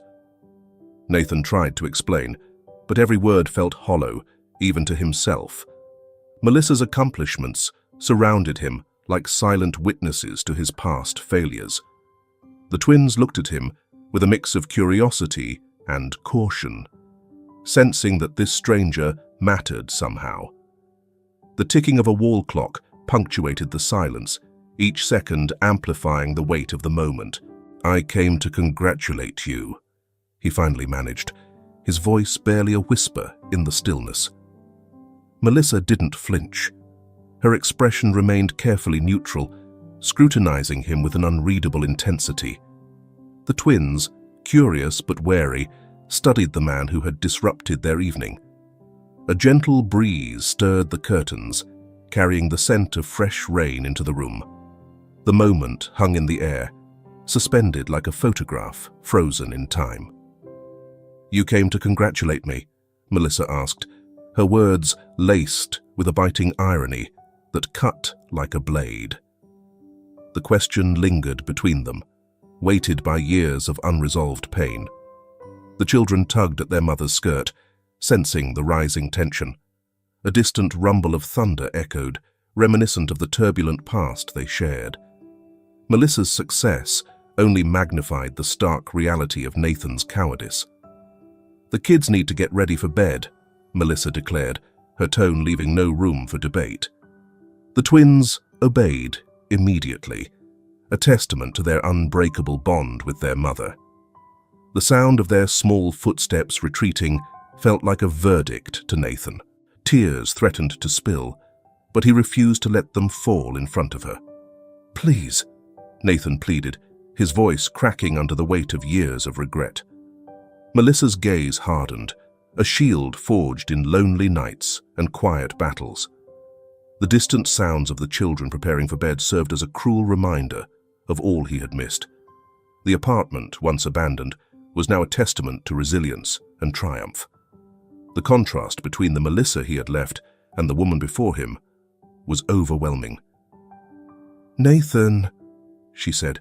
Nathan tried to explain, but every word felt hollow, even to himself. Melissa's accomplishments surrounded him like silent witnesses to his past failures. The twins looked at him with a mix of curiosity and caution, sensing that this stranger mattered somehow. The ticking of a wall clock punctuated the silence, each second amplifying the weight of the moment. "I came to congratulate you," he finally managed, his voice barely a whisper in the stillness. Melissa didn't flinch. Her expression remained carefully neutral, scrutinizing him with an unreadable intensity. The twins, curious but wary, studied the man who had disrupted their evening. A gentle breeze stirred the curtains, carrying the scent of fresh rain into the room. The moment hung in the air, suspended like a photograph frozen in time. "You came to congratulate me?" Melissa asked, her words laced with a biting irony that cut like a blade. The question lingered between them, weighted by years of unresolved pain. The children tugged at their mother's skirt, sensing the rising tension. A distant rumble of thunder echoed, reminiscent of the turbulent past they shared. Melissa's success only magnified the stark reality of Nathan's cowardice. "The kids need to get ready for bed," Melissa declared, her tone leaving no room for debate. The twins obeyed immediately, a testament to their unbreakable bond with their mother. The sound of their small footsteps retreating felt like a verdict to Nathan. Tears threatened to spill, but he refused to let them fall in front of her. "Please," Nathan pleaded, his voice cracking under the weight of years of regret. Melissa's gaze hardened, a shield forged in lonely nights and quiet battles. The distant sounds of the children preparing for bed served as a cruel reminder of all he had missed. The apartment, once abandoned, was now a testament to resilience and triumph. The contrast between the Melissa he had left and the woman before him was overwhelming. "Nathan," she said,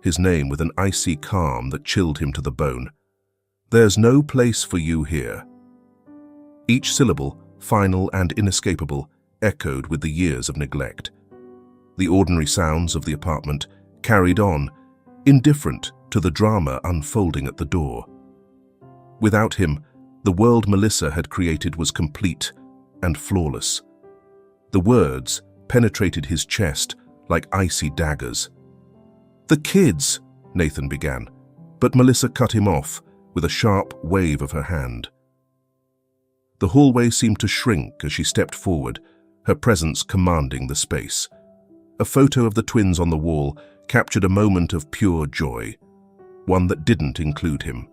his name with an icy calm that chilled him to the bone. "There's no place for you here." Each syllable, final and inescapable, echoed with the years of neglect. The ordinary sounds of the apartment carried on, indifferent to the drama unfolding at the door. Without him, the world Melissa had created was complete and flawless. The words penetrated his chest like icy daggers. "The kids," Nathan began, but Melissa cut him off with a sharp wave of her hand. The hallway seemed to shrink as she stepped forward, her presence commanding the space. A photo of the twins on the wall captured a moment of pure joy, one that didn't include him.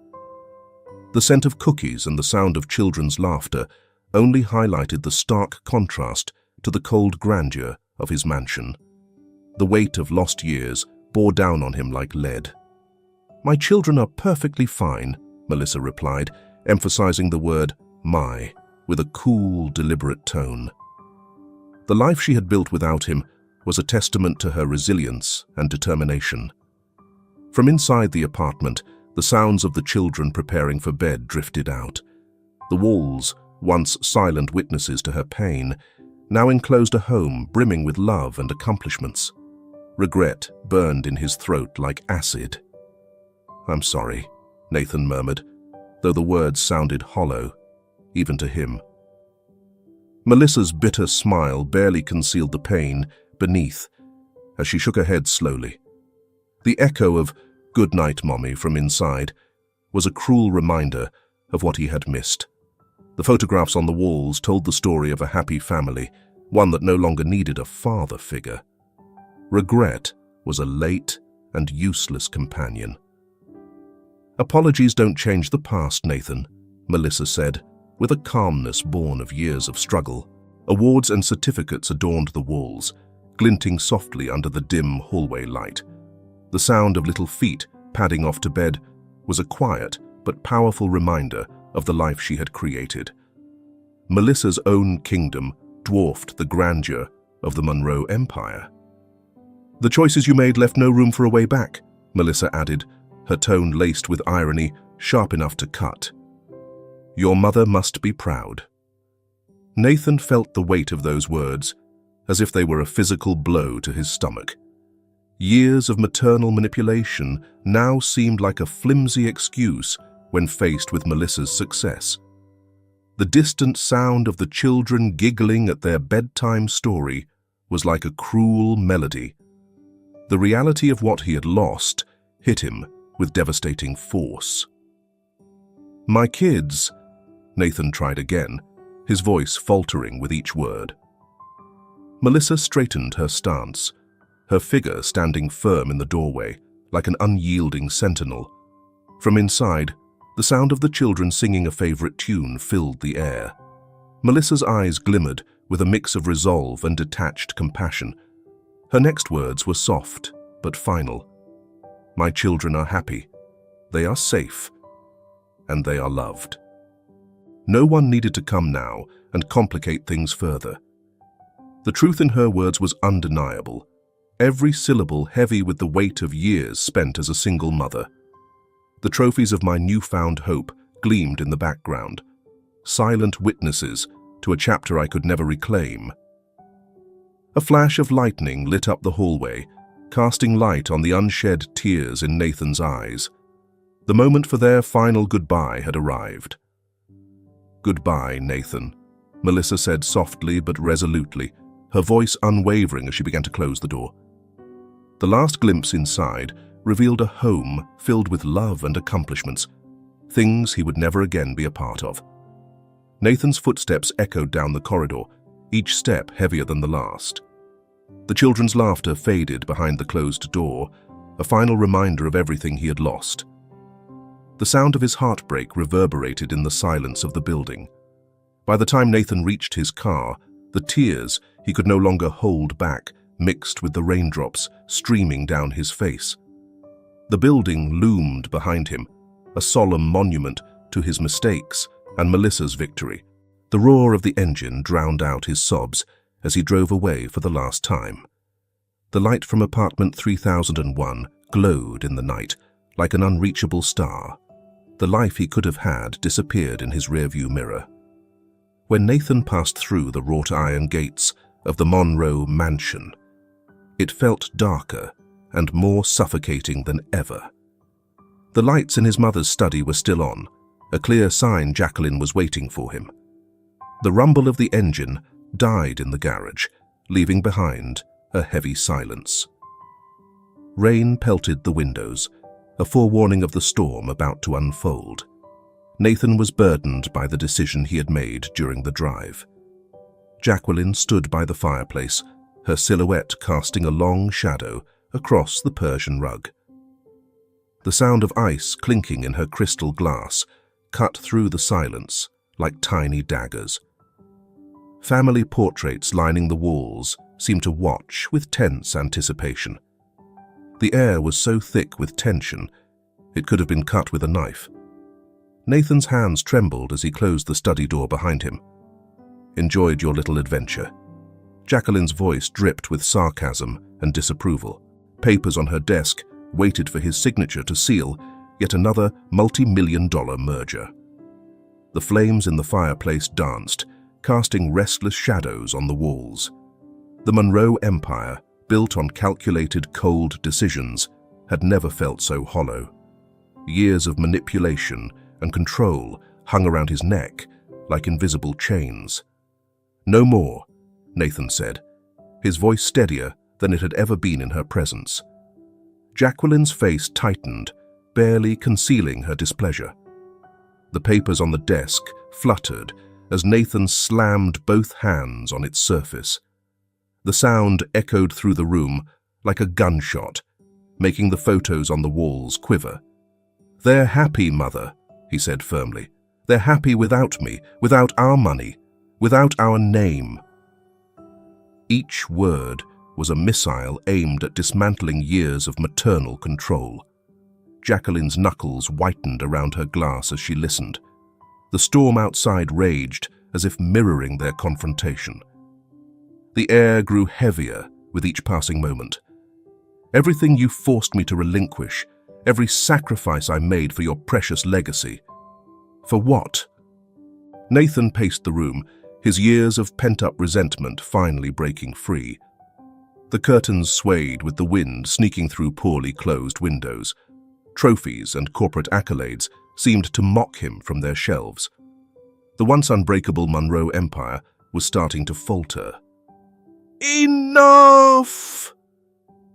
The scent of cookies and the sound of children's laughter only highlighted the stark contrast to the cold grandeur of his mansion. The weight of lost years bore down on him like lead. "My children are perfectly fine," Melissa replied, emphasizing the word "my" with a cool, deliberate tone. The life she had built without him was a testament to her resilience and determination. From inside the apartment, the sounds of the children preparing for bed drifted out. The walls, once silent witnesses to her pain, now enclosed a home brimming with love and accomplishments. Regret burned in his throat like acid. "I'm sorry," Nathan murmured, though the words sounded hollow, even to him. Melissa's bitter smile barely concealed the pain beneath as she shook her head slowly. The echo of "Good night, Mommy" from inside was a cruel reminder of what he had missed. The photographs on the walls told the story of a happy family, one that no longer needed a father figure. Regret was a late and useless companion. "Apologies don't change the past, Nathan," Melissa said, with a calmness born of years of struggle. Awards and certificates adorned the walls, glinting softly under the dim hallway light. The sound of little feet padding off to bed was a quiet but powerful reminder of the life she had created. Melissa's own kingdom dwarfed the grandeur of the Monroe Empire. "The choices you made left no room for a way back," Melissa added, her tone laced with irony, sharp enough to cut. "Your mother must be proud." Nathan felt the weight of those words, as if they were a physical blow to his stomach. Years of maternal manipulation now seemed like a flimsy excuse when faced with Melissa's success. The distant sound of the children giggling at their bedtime story was like a cruel melody. The reality of what he had lost hit him with devastating force. "My kids," Nathan tried again, his voice faltering with each word. Melissa straightened her stance, her figure standing firm in the doorway, like an unyielding sentinel. From inside, the sound of the children singing a favorite tune filled the air. Melissa's eyes glimmered with a mix of resolve and detached compassion. Her next words were soft but final. "My children are happy, they are safe, and they are loved." No one needed to come now and complicate things further. The truth in her words was undeniable, every syllable heavy with the weight of years spent as a single mother. The trophies of my newfound hope gleamed in the background, silent witnesses to a chapter I could never reclaim. A flash of lightning lit up the hallway, casting light on the unshed tears in Nathan's eyes. The moment for their final goodbye had arrived. "Goodbye, Nathan," Melissa said softly but resolutely, her voice unwavering as she began to close the door. The last glimpse inside revealed a home filled with love and accomplishments, things he would never again be a part of. Nathan's footsteps echoed down the corridor, each step heavier than the last. The children's laughter faded behind the closed door, a final reminder of everything he had lost. The sound of his heartbreak reverberated in the silence of the building. By the time Nathan reached his car, the tears He could no longer hold back, mixed with the raindrops streaming down his face. The building loomed behind him, a solemn monument to his mistakes and Melissa's victory. The roar of the engine drowned out his sobs as he drove away for the last time. The light from apartment 3001 glowed in the night like an unreachable star. The life he could have had disappeared in his rearview mirror. When Nathan passed through the wrought iron gates of the Monroe mansion, it felt darker and more suffocating than ever. The lights in his mother's study were still on, a clear sign Jacqueline was waiting for him. The rumble of the engine died in the garage, leaving behind a heavy silence. Rain pelted the windows, a forewarning of the storm about to unfold. Nathan was burdened by the decision he had made during the drive. Jacqueline stood by the fireplace, her silhouette casting a long shadow across the Persian rug. The sound of ice clinking in her crystal glass cut through the silence like tiny daggers. Family portraits lining the walls seemed to watch with tense anticipation. The air was so thick with tension, it could have been cut with a knife. Nathan's hands trembled as he closed the study door behind him. "Enjoyed your little adventure." Jacqueline's voice dripped with sarcasm and disapproval. Papers on her desk waited for his signature to seal yet another multi-million-dollar merger. The flames in the fireplace danced, casting restless shadows on the walls. The Monroe Empire, built on calculated, cold decisions, had never felt so hollow. Years of manipulation and control hung around his neck like invisible chains. "No more," Nathan said, his voice steadier than it had ever been in her presence. Jacqueline's face tightened, barely concealing her displeasure. The papers on the desk fluttered as Nathan slammed both hands on its surface. The sound echoed through the room like a gunshot, making the photos on the walls quiver. "They're happy, Mother," he said firmly. "They're happy without me, without our money, without our name." Each word was a missile aimed at dismantling years of maternal control. Jacqueline's knuckles whitened around her glass as she listened. The storm outside raged as if mirroring their confrontation. The air grew heavier with each passing moment. "Everything you forced me to relinquish, every sacrifice I made for your precious legacy. For what?" Nathan paced the room, his years of pent-up resentment finally breaking free. The curtains swayed with the wind sneaking through poorly closed windows. Trophies and corporate accolades seemed to mock him from their shelves. The once unbreakable Monroe Empire was starting to falter. "Enough!"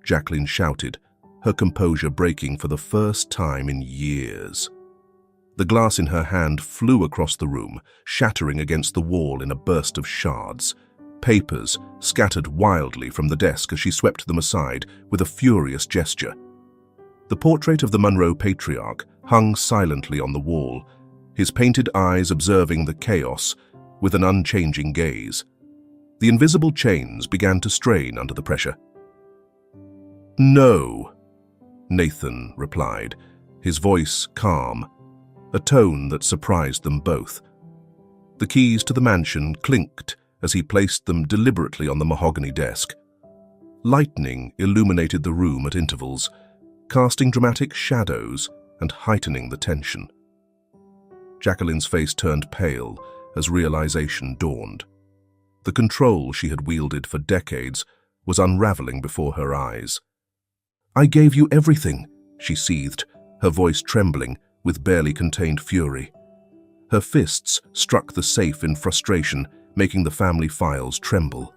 Jacqueline shouted, her composure breaking for the first time in years. The glass in her hand flew across the room, shattering against the wall in a burst of shards. Papers scattered wildly from the desk as she swept them aside with a furious gesture. The portrait of the Monroe patriarch hung silently on the wall, his painted eyes observing the chaos with an unchanging gaze. The invisible chains began to strain under the pressure. "No," Nathan replied, his voice calm, a tone that surprised them both. The keys to the mansion clinked as he placed them deliberately on the mahogany desk. Lightning illuminated the room at intervals, casting dramatic shadows and heightening the tension. Jacqueline's face turned pale as realization dawned. The control she had wielded for decades was unraveling before her eyes. "I gave you everything," she seethed, her voice trembling with barely contained fury. Her fists struck the safe in frustration, making the family files tremble.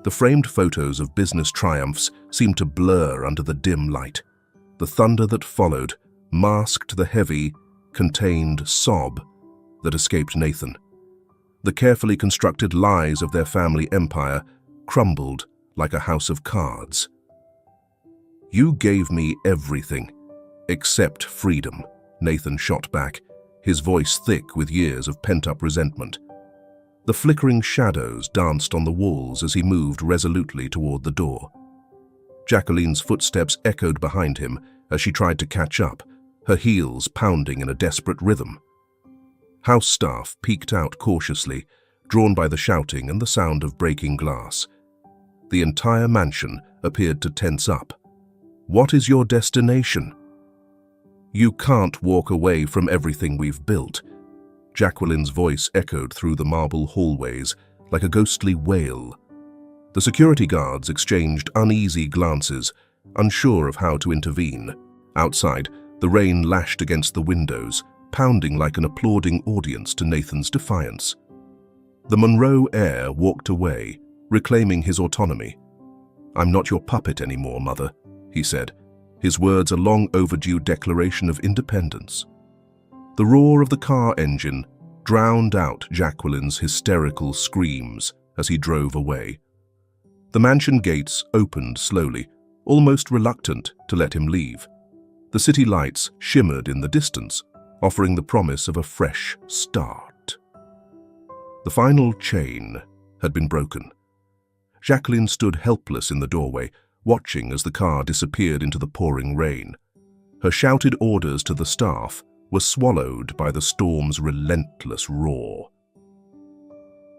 The framed photos of business triumphs seemed to blur under the dim light. The thunder that followed masked the heavy, contained sob that escaped Nathan. The carefully constructed lies of their family empire crumbled like a house of cards. "You gave me everything, except freedom," Nathan shot back, his voice thick with years of pent-up resentment. The flickering shadows danced on the walls as he moved resolutely toward the door. Jacqueline's footsteps echoed behind him as she tried to catch up, her heels pounding in a desperate rhythm. House staff peeked out cautiously, drawn by the shouting and the sound of breaking glass. The entire mansion appeared to tense up. "What is your destination?" "You can't walk away from everything we've built." Jacqueline's voice echoed through the marble hallways like a ghostly wail. The security guards exchanged uneasy glances, unsure of how to intervene. Outside, the rain lashed against the windows, pounding like an applauding audience to Nathan's defiance. The Monroe heir walked away, reclaiming his autonomy. "I'm not your puppet anymore, Mother," he said, his words a long-overdue declaration of independence. The roar of the car engine drowned out Jacqueline's hysterical screams as he drove away. The mansion gates opened slowly, almost reluctant to let him leave. The city lights shimmered in the distance, offering the promise of a fresh start. The final chain had been broken. Jacqueline stood helpless in the doorway, watching as the car disappeared into the pouring rain. Her shouted orders to the staff were swallowed by the storm's relentless roar.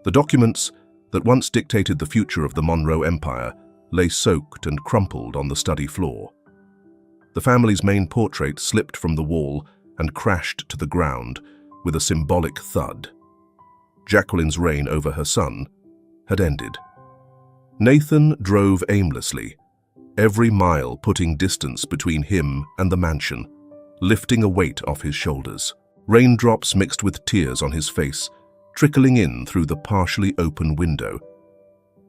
The documents that once dictated the future of the Monroe Empire lay soaked and crumpled on the study floor. The family's main portrait slipped from the wall and crashed to the ground with a symbolic thud. Jacqueline's reign over her son had ended. Nathan drove aimlessly, every mile putting distance between him and the mansion, lifting a weight off his shoulders. Raindrops mixed with tears on his face, trickling in through the partially open window.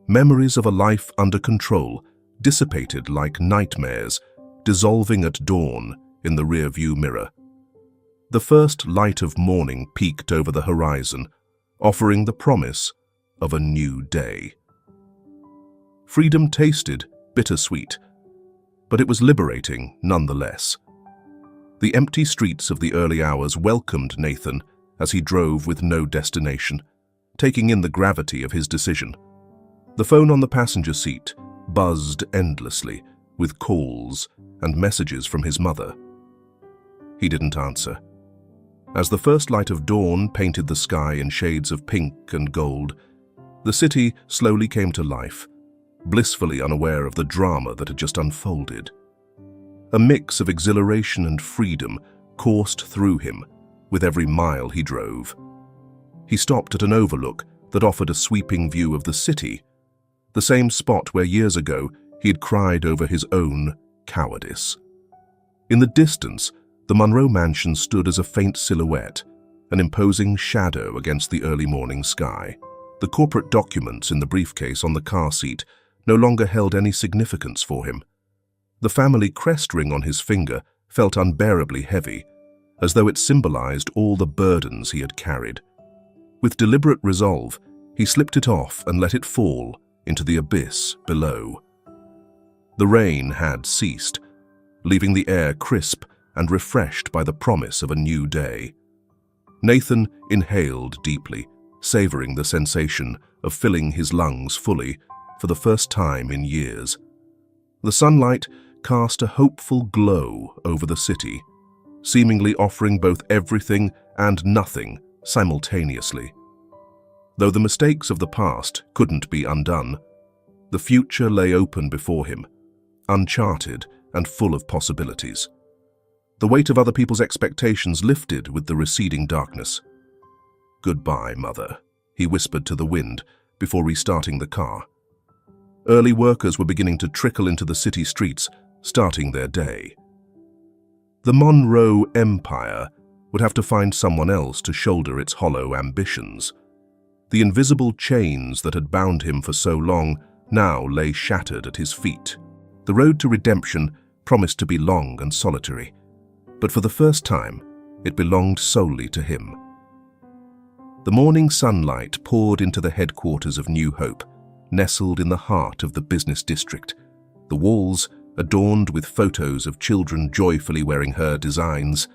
Memories of a life under control dissipated like nightmares, dissolving at dawn in the rearview mirror. The first light of morning peeked over the horizon, offering the promise of a new day. Freedom tasted bittersweet, but it was liberating nonetheless. The empty streets of the early hours welcomed Nathan as he drove with no destination, taking in the gravity of his decision. The phone on the passenger seat buzzed endlessly with calls and messages from his mother. He didn't answer. As the first light of dawn painted the sky in shades of pink and gold, the city slowly came to life, blissfully unaware of the drama that had just unfolded. A mix of exhilaration and freedom coursed through him with every mile he drove. He stopped at an overlook that offered a sweeping view of the city, the same spot where years ago he had cried over his own cowardice. In the distance, the Monroe mansion stood as a faint silhouette, an imposing shadow against the early morning sky. The corporate documents in the briefcase on the car seat no longer held any significance for him. The family crest ring on his finger felt unbearably heavy, as though it symbolized all the burdens he had carried. With deliberate resolve, he slipped it off and let it fall into the abyss below. The rain had ceased, leaving the air crisp and refreshed by the promise of a new day. Nathan inhaled deeply, savoring the sensation of filling his lungs fully for the first time in years. The sunlight cast a hopeful glow over the city, seemingly offering both everything and nothing simultaneously. Though the mistakes of the past couldn't be undone, the future lay open before him, uncharted and full of possibilities. The weight of other people's expectations lifted with the receding darkness. "Goodbye, Mother," he whispered to the wind before restarting the car. Early workers were beginning to trickle into the city streets, starting their day. The Monroe Empire would have to find someone else to shoulder its hollow ambitions. The invisible chains that had bound him for so long now lay shattered at his feet. The road to redemption promised to be long and solitary, but for the first time, it belonged solely to him. The morning sunlight poured into the headquarters of New Hope, nestled in the heart of the business district. The walls, adorned with photos of children joyfully wearing her designs,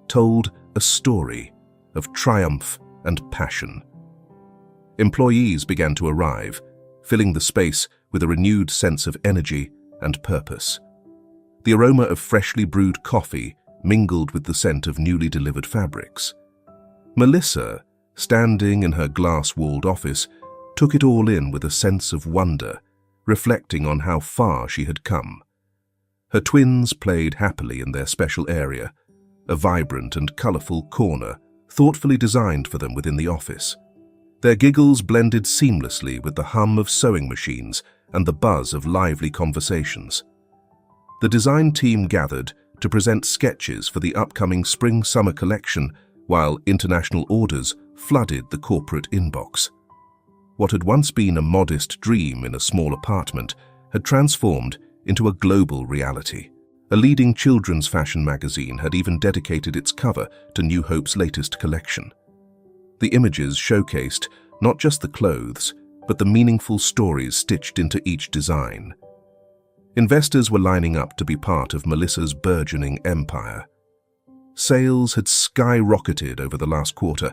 told a story of triumph and passion. Employees began to arrive, filling the space with a renewed sense of energy and purpose. The aroma of freshly brewed coffee mingled with the scent of newly delivered fabrics. Melissa, standing in her glass-walled office, took it all in with a sense of wonder, reflecting on how far she had come. Her twins played happily in their special area, a vibrant and colorful corner thoughtfully designed for them within the office. Their giggles blended seamlessly with the hum of sewing machines and the buzz of lively conversations. The design team gathered to present sketches for the upcoming spring-summer collection, while international orders flooded the corporate inbox. What had once been a modest dream in a small apartment had transformed into a global reality. A leading children's fashion magazine had even dedicated its cover to New Hope's latest collection. The images showcased not just the clothes, but the meaningful stories stitched into each design. Investors were lining up to be part of Melissa's burgeoning empire. Sales had skyrocketed over the last quarter,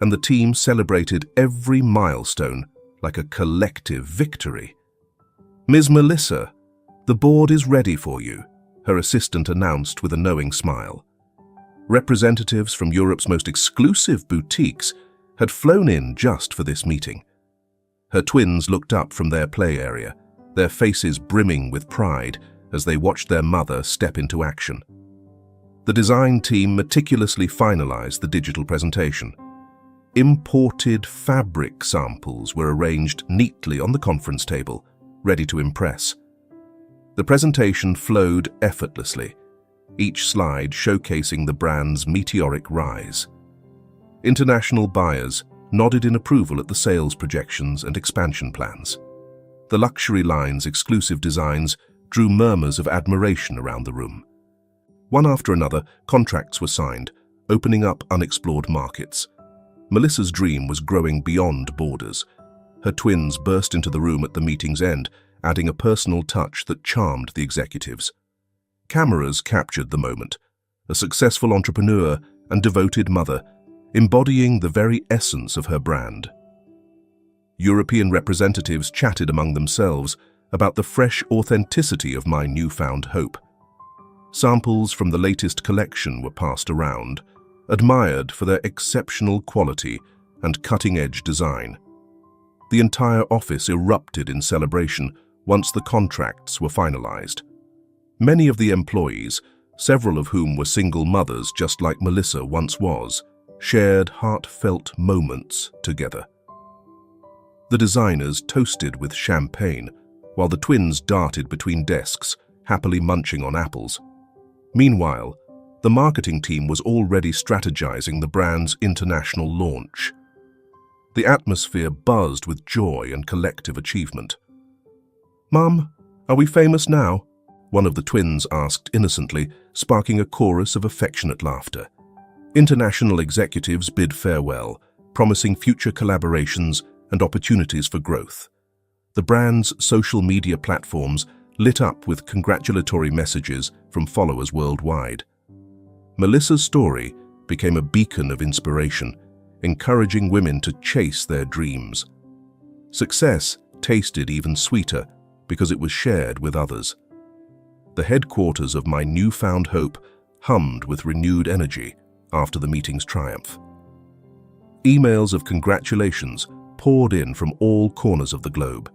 and the team celebrated every milestone like a collective victory. "Ms. Melissa, the board is ready for you," her assistant announced with a knowing smile. Representatives from Europe's most exclusive boutiques had flown in just for this meeting. Her twins looked up from their play area, their faces brimming with pride as they watched their mother step into action. The design team meticulously finalized the digital presentation. Imported fabric samples were arranged neatly on the conference table, ready to impress. The presentation flowed effortlessly, each slide showcasing the brand's meteoric rise. International buyers nodded in approval at the sales projections and expansion plans. The luxury line's exclusive designs drew murmurs of admiration around the room. One after another, contracts were signed, opening up unexplored markets. Melissa's dream was growing beyond borders. Her twins burst into the room at the meeting's end, adding a personal touch that charmed the executives. Cameras captured the moment, a successful entrepreneur and devoted mother, embodying the very essence of her brand. European representatives chatted among themselves about the fresh authenticity of my newfound hope. Samples from the latest collection were passed around, admired for their exceptional quality and cutting-edge design. The entire office erupted in celebration once the contracts were finalized. Many of the employees, several of whom were single mothers just like Melissa once was, shared heartfelt moments together. The designers toasted with champagne, while the twins darted between desks, happily munching on apples. Meanwhile, the marketing team was already strategizing the brand's international launch. The atmosphere buzzed with joy and collective achievement. "Mum, are we famous now?" one of the twins asked innocently, sparking a chorus of affectionate laughter. International executives bid farewell, promising future collaborations and opportunities for growth. The brand's social media platforms lit up with congratulatory messages from followers worldwide. Melissa's story became a beacon of inspiration, encouraging women to chase their dreams. Success tasted even sweeter because it was shared with others. The headquarters of my newfound hope hummed with renewed energy after the meeting's triumph. Emails of congratulations poured in from all corners of the globe.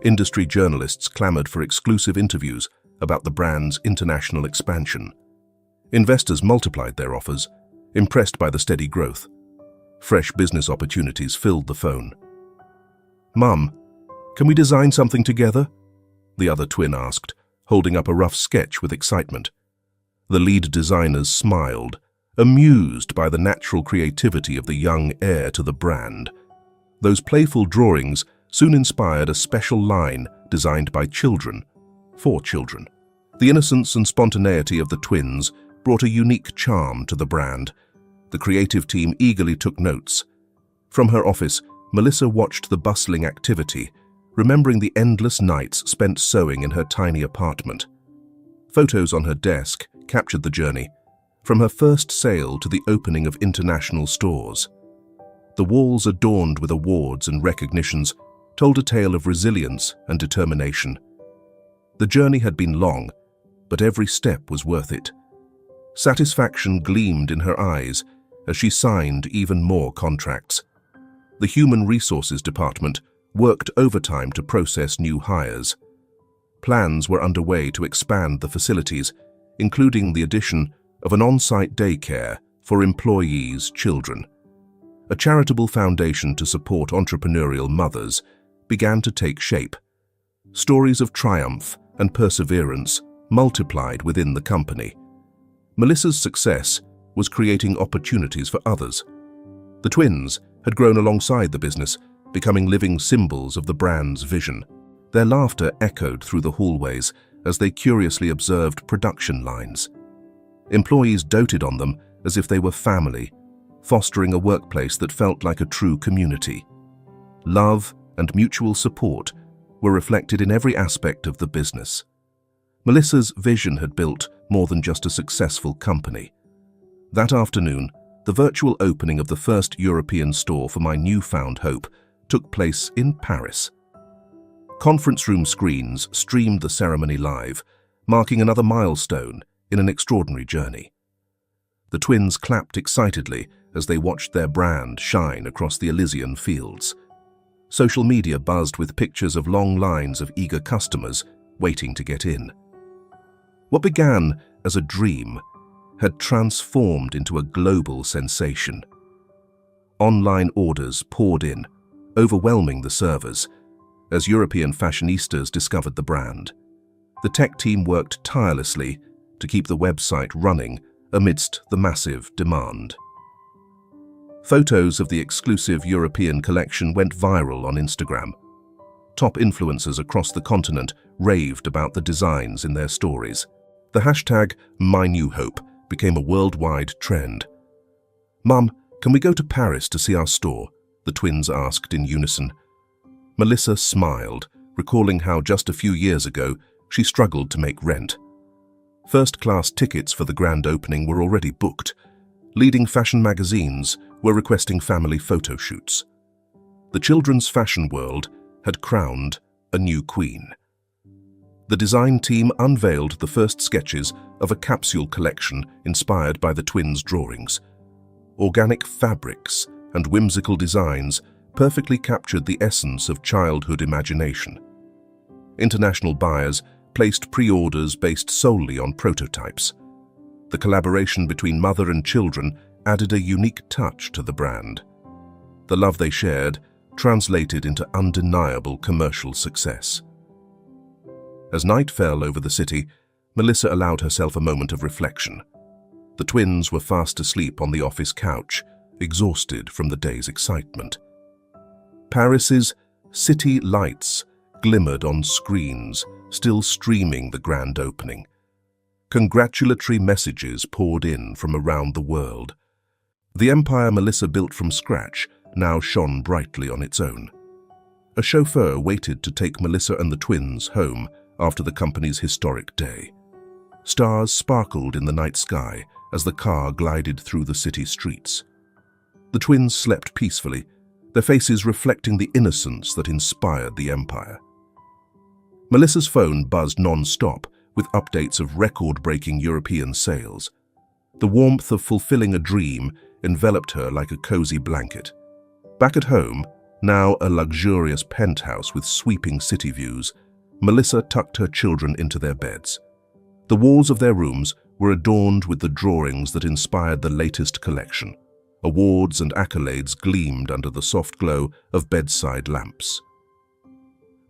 Industry journalists clamored for exclusive interviews about the brand's international expansion. Investors multiplied their offers, impressed by the steady growth. Fresh business opportunities filled the phone. "Mum, can we design something together?" the other twin asked, holding up a rough sketch with excitement. The lead designers smiled, amused by the natural creativity of the young heir to the brand. Those playful drawings soon inspired a special line designed by children, for children. The innocence and spontaneity of the twins brought a unique charm to the brand. The creative team eagerly took notes. From her office, Melissa watched the bustling activity, remembering the endless nights spent sewing in her tiny apartment. Photos on her desk captured the journey, from her first sale to the opening of international stores. The walls, adorned with awards and recognitions, told a tale of resilience and determination. The journey had been long, but every step was worth it. Satisfaction gleamed in her eyes as she signed even more contracts. The Human Resources Department worked overtime to process new hires. Plans were underway to expand the facilities, including the addition of an on-site daycare for employees' children. A charitable foundation to support entrepreneurial mothers began to take shape. Stories of triumph and perseverance multiplied within the company. Melissa's success was creating opportunities for others. The twins had grown alongside the business, becoming living symbols of the brand's vision. Their laughter echoed through the hallways as they curiously observed production lines. Employees doted on them as if they were family, fostering a workplace that felt like a true community. Love and mutual support were reflected in every aspect of the business. Melissa's vision had built more than just a successful company. That afternoon, the virtual opening of the first European store for my newfound hope took place in Paris. Conference room screens streamed the ceremony live, marking another milestone in an extraordinary journey. The twins clapped excitedly as they watched their brand shine across the Elysian fields. Social media buzzed with pictures of long lines of eager customers waiting to get in. What began as a dream had transformed into a global sensation. Online orders poured in, overwhelming the servers, as European fashionistas discovered the brand. The tech team worked tirelessly to keep the website running amidst the massive demand. Photos of the exclusive European collection went viral on Instagram. Top influencers across the continent raved about the designs in their stories. The hashtag #MyNewHope became a worldwide trend. "Mum, can we go to Paris to see our store?" the twins asked in unison. Melissa smiled, recalling how just a few years ago she struggled to make rent. First-class tickets for the grand opening were already booked. Leading fashion magazines were requesting family photo shoots. The children's fashion world had crowned a new queen. The design team unveiled the first sketches of a capsule collection inspired by the twins' drawings. Organic fabrics and whimsical designs perfectly captured the essence of childhood imagination. International buyers placed pre-orders based solely on prototypes. The collaboration between mother and children added a unique touch to the brand. The love they shared translated into undeniable commercial success. As night fell over the city, Melissa allowed herself a moment of reflection. The twins were fast asleep on the office couch, exhausted from the day's excitement. Paris's city lights glimmered on screens, still streaming the grand opening. Congratulatory messages poured in from around the world. The empire Melissa built from scratch now shone brightly on its own. A chauffeur waited to take Melissa and the twins home after the company's historic day. Stars sparkled in the night sky as the car glided through the city streets. The twins slept peacefully, their faces reflecting the innocence that inspired the empire. Melissa's phone buzzed non-stop with updates of record-breaking European sales. The warmth of fulfilling a dream enveloped her like a cozy blanket. Back at home, now a luxurious penthouse with sweeping city views, Melissa tucked her children into their beds. The walls of their rooms were adorned with the drawings that inspired the latest collection. Awards and accolades gleamed under the soft glow of bedside lamps.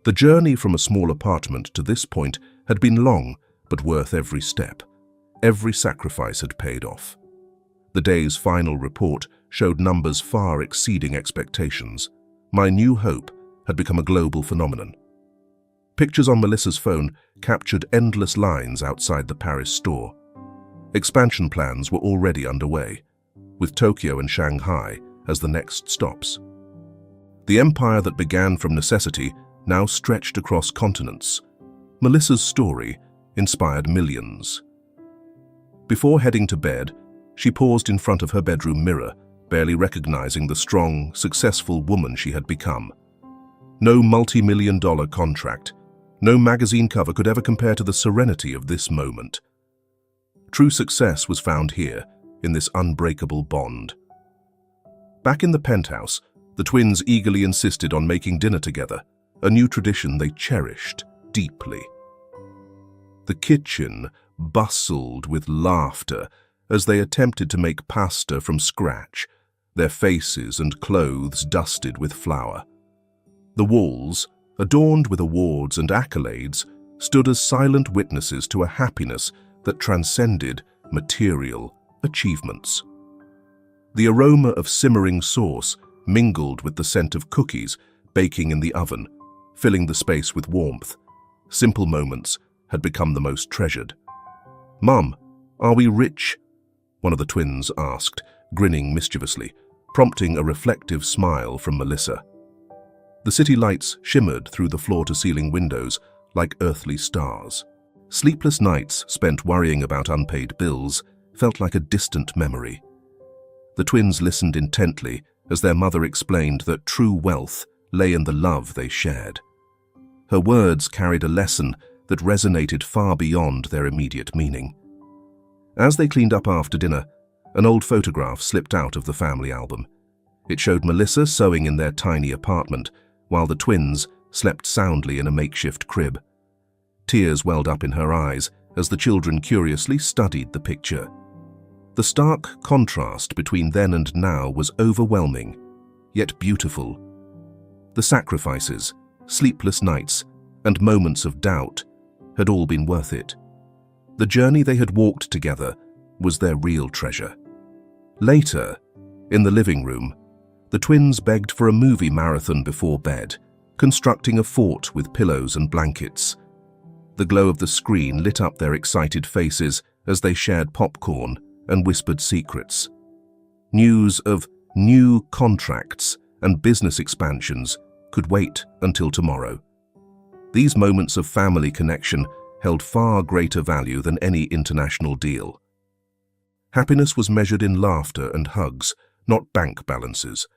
The journey from a small apartment to this point had been long, but worth every step. Every sacrifice had paid off. The day's final report showed numbers far exceeding expectations. My New Hope had become a global phenomenon. Pictures on Melissa's phone captured endless lines outside the Paris store. Expansion plans were already underway, with Tokyo and Shanghai as the next stops. The empire that began from necessity now stretched across continents. Melissa's story inspired millions. Before heading to bed, she paused in front of her bedroom mirror, barely recognizing the strong, successful woman she had become. No multi-million-dollar contract, no magazine cover could ever compare to the serenity of this moment. True success was found here, in this unbreakable bond. Back in the penthouse, the twins eagerly insisted on making dinner together, a new tradition they cherished deeply. The kitchen bustled with laughter as they attempted to make pasta from scratch, their faces and clothes dusted with flour. The walls, adorned with awards and accolades, stood as silent witnesses to a happiness that transcended material achievements. The aroma of simmering sauce mingled with the scent of cookies baking in the oven, filling the space with warmth. Simple moments had become the most treasured. "Mum, are we rich?" one of the twins asked, grinning mischievously, prompting a reflective smile from Melissa. The city lights shimmered through the floor-to-ceiling windows like earthly stars. Sleepless nights spent worrying about unpaid bills felt like a distant memory. The twins listened intently as their mother explained that true wealth lay in the love they shared. Her words carried a lesson that resonated far beyond their immediate meaning. As they cleaned up after dinner, an old photograph slipped out of the family album. It showed Melissa sewing in their tiny apartment, while the twins slept soundly in a makeshift crib. Tears welled up in her eyes as the children curiously studied the picture. The stark contrast between then and now was overwhelming, yet beautiful. The sacrifices, sleepless nights, and moments of doubt had all been worth it. The journey they had walked together was their real treasure. Later, in the living room, the twins begged for a movie marathon before bed, constructing a fort with pillows and blankets. The glow of the screen lit up their excited faces as they shared popcorn and whispered secrets. News of new contracts and business expansions could wait until tomorrow. These moments of family connection held far greater value than any international deal. Happiness was measured in laughter and hugs, not bank balances.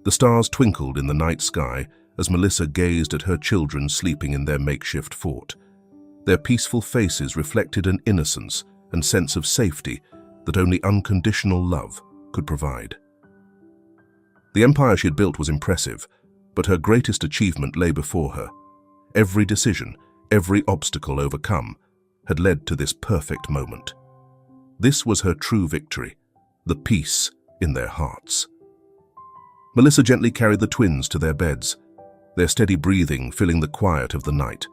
The stars twinkled in the night sky as Melissa gazed at her children sleeping in their makeshift fort. Their peaceful faces reflected an innocence and sense of safety that only unconditional love could provide. The empire she had built was impressive, but her greatest achievement lay before her. Every decision, every obstacle overcome, had led to this perfect moment. This was her true victory, the peace in their hearts. Melissa gently carried the twins to their beds, their steady breathing filling the quiet of the night.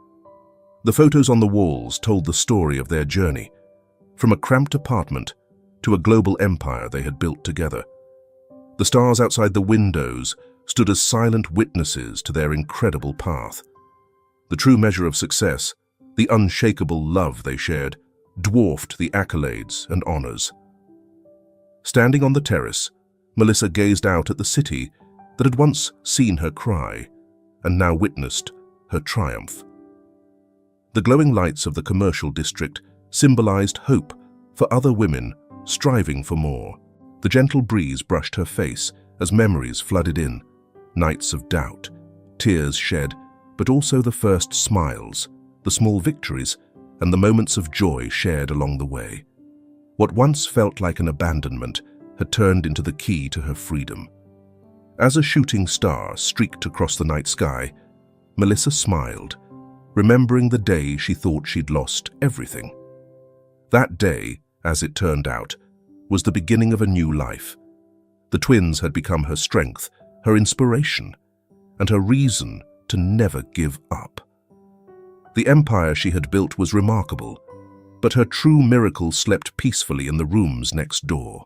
The photos on the walls told the story of their journey, from a cramped apartment to a global empire they had built together. The stars outside the windows stood as silent witnesses to their incredible path. The true measure of success, the unshakable love they shared, dwarfed the accolades and honors. Standing on the terrace, Melissa gazed out at the city that had once seen her cry and now witnessed her triumph. The glowing lights of the commercial district symbolized hope for other women striving for more. The gentle breeze brushed her face as memories flooded in, nights of doubt, tears shed, but also the first smiles, the small victories, and the moments of joy shared along the way. What once felt like an abandonment had turned into the key to her freedom. As a shooting star streaked across the night sky, Melissa smiled, remembering the day she thought she'd lost everything. That day, as it turned out, was the beginning of a new life. The twins had become her strength, her inspiration, and her reason to never give up. The empire she had built was remarkable, but her true miracle slept peacefully in the rooms next door.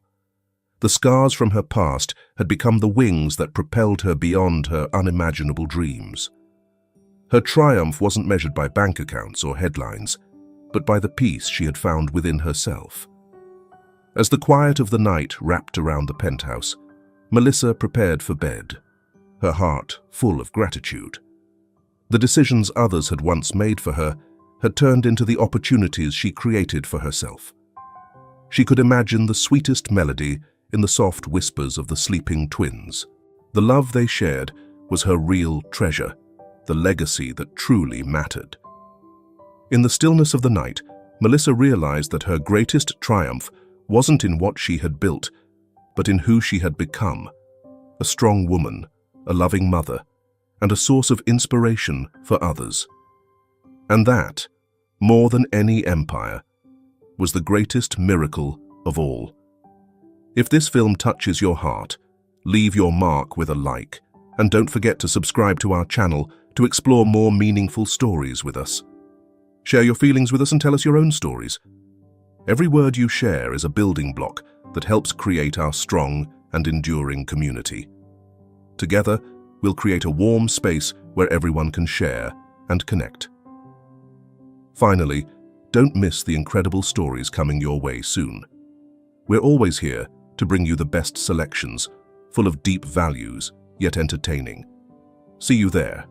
The scars from her past had become the wings that propelled her beyond her unimaginable dreams. Her triumph wasn't measured by bank accounts or headlines, but by the peace she had found within herself. As the quiet of the night wrapped around the penthouse, Melissa prepared for bed, her heart full of gratitude. The decisions others had once made for her had turned into the opportunities she created for herself. She could imagine the sweetest melody in the soft whispers of the sleeping twins. The love they shared was her real treasure, the legacy that truly mattered. In the stillness of the night, Melissa realized that her greatest triumph wasn't in what she had built, but in who she had become: a strong woman, a loving mother, and a source of inspiration for others. And that, more than any empire, was the greatest miracle of all. If this film touches your heart, leave your mark with a like, and don't forget to subscribe to our channel to explore more meaningful stories with us. Share your feelings with us and tell us your own stories. Every word you share is a building block that helps create our strong and enduring community. Together, we'll create a warm space where everyone can share and connect. Finally, don't miss the incredible stories coming your way soon. We're always here to bring you the best selections, full of deep values, yet entertaining. See you there.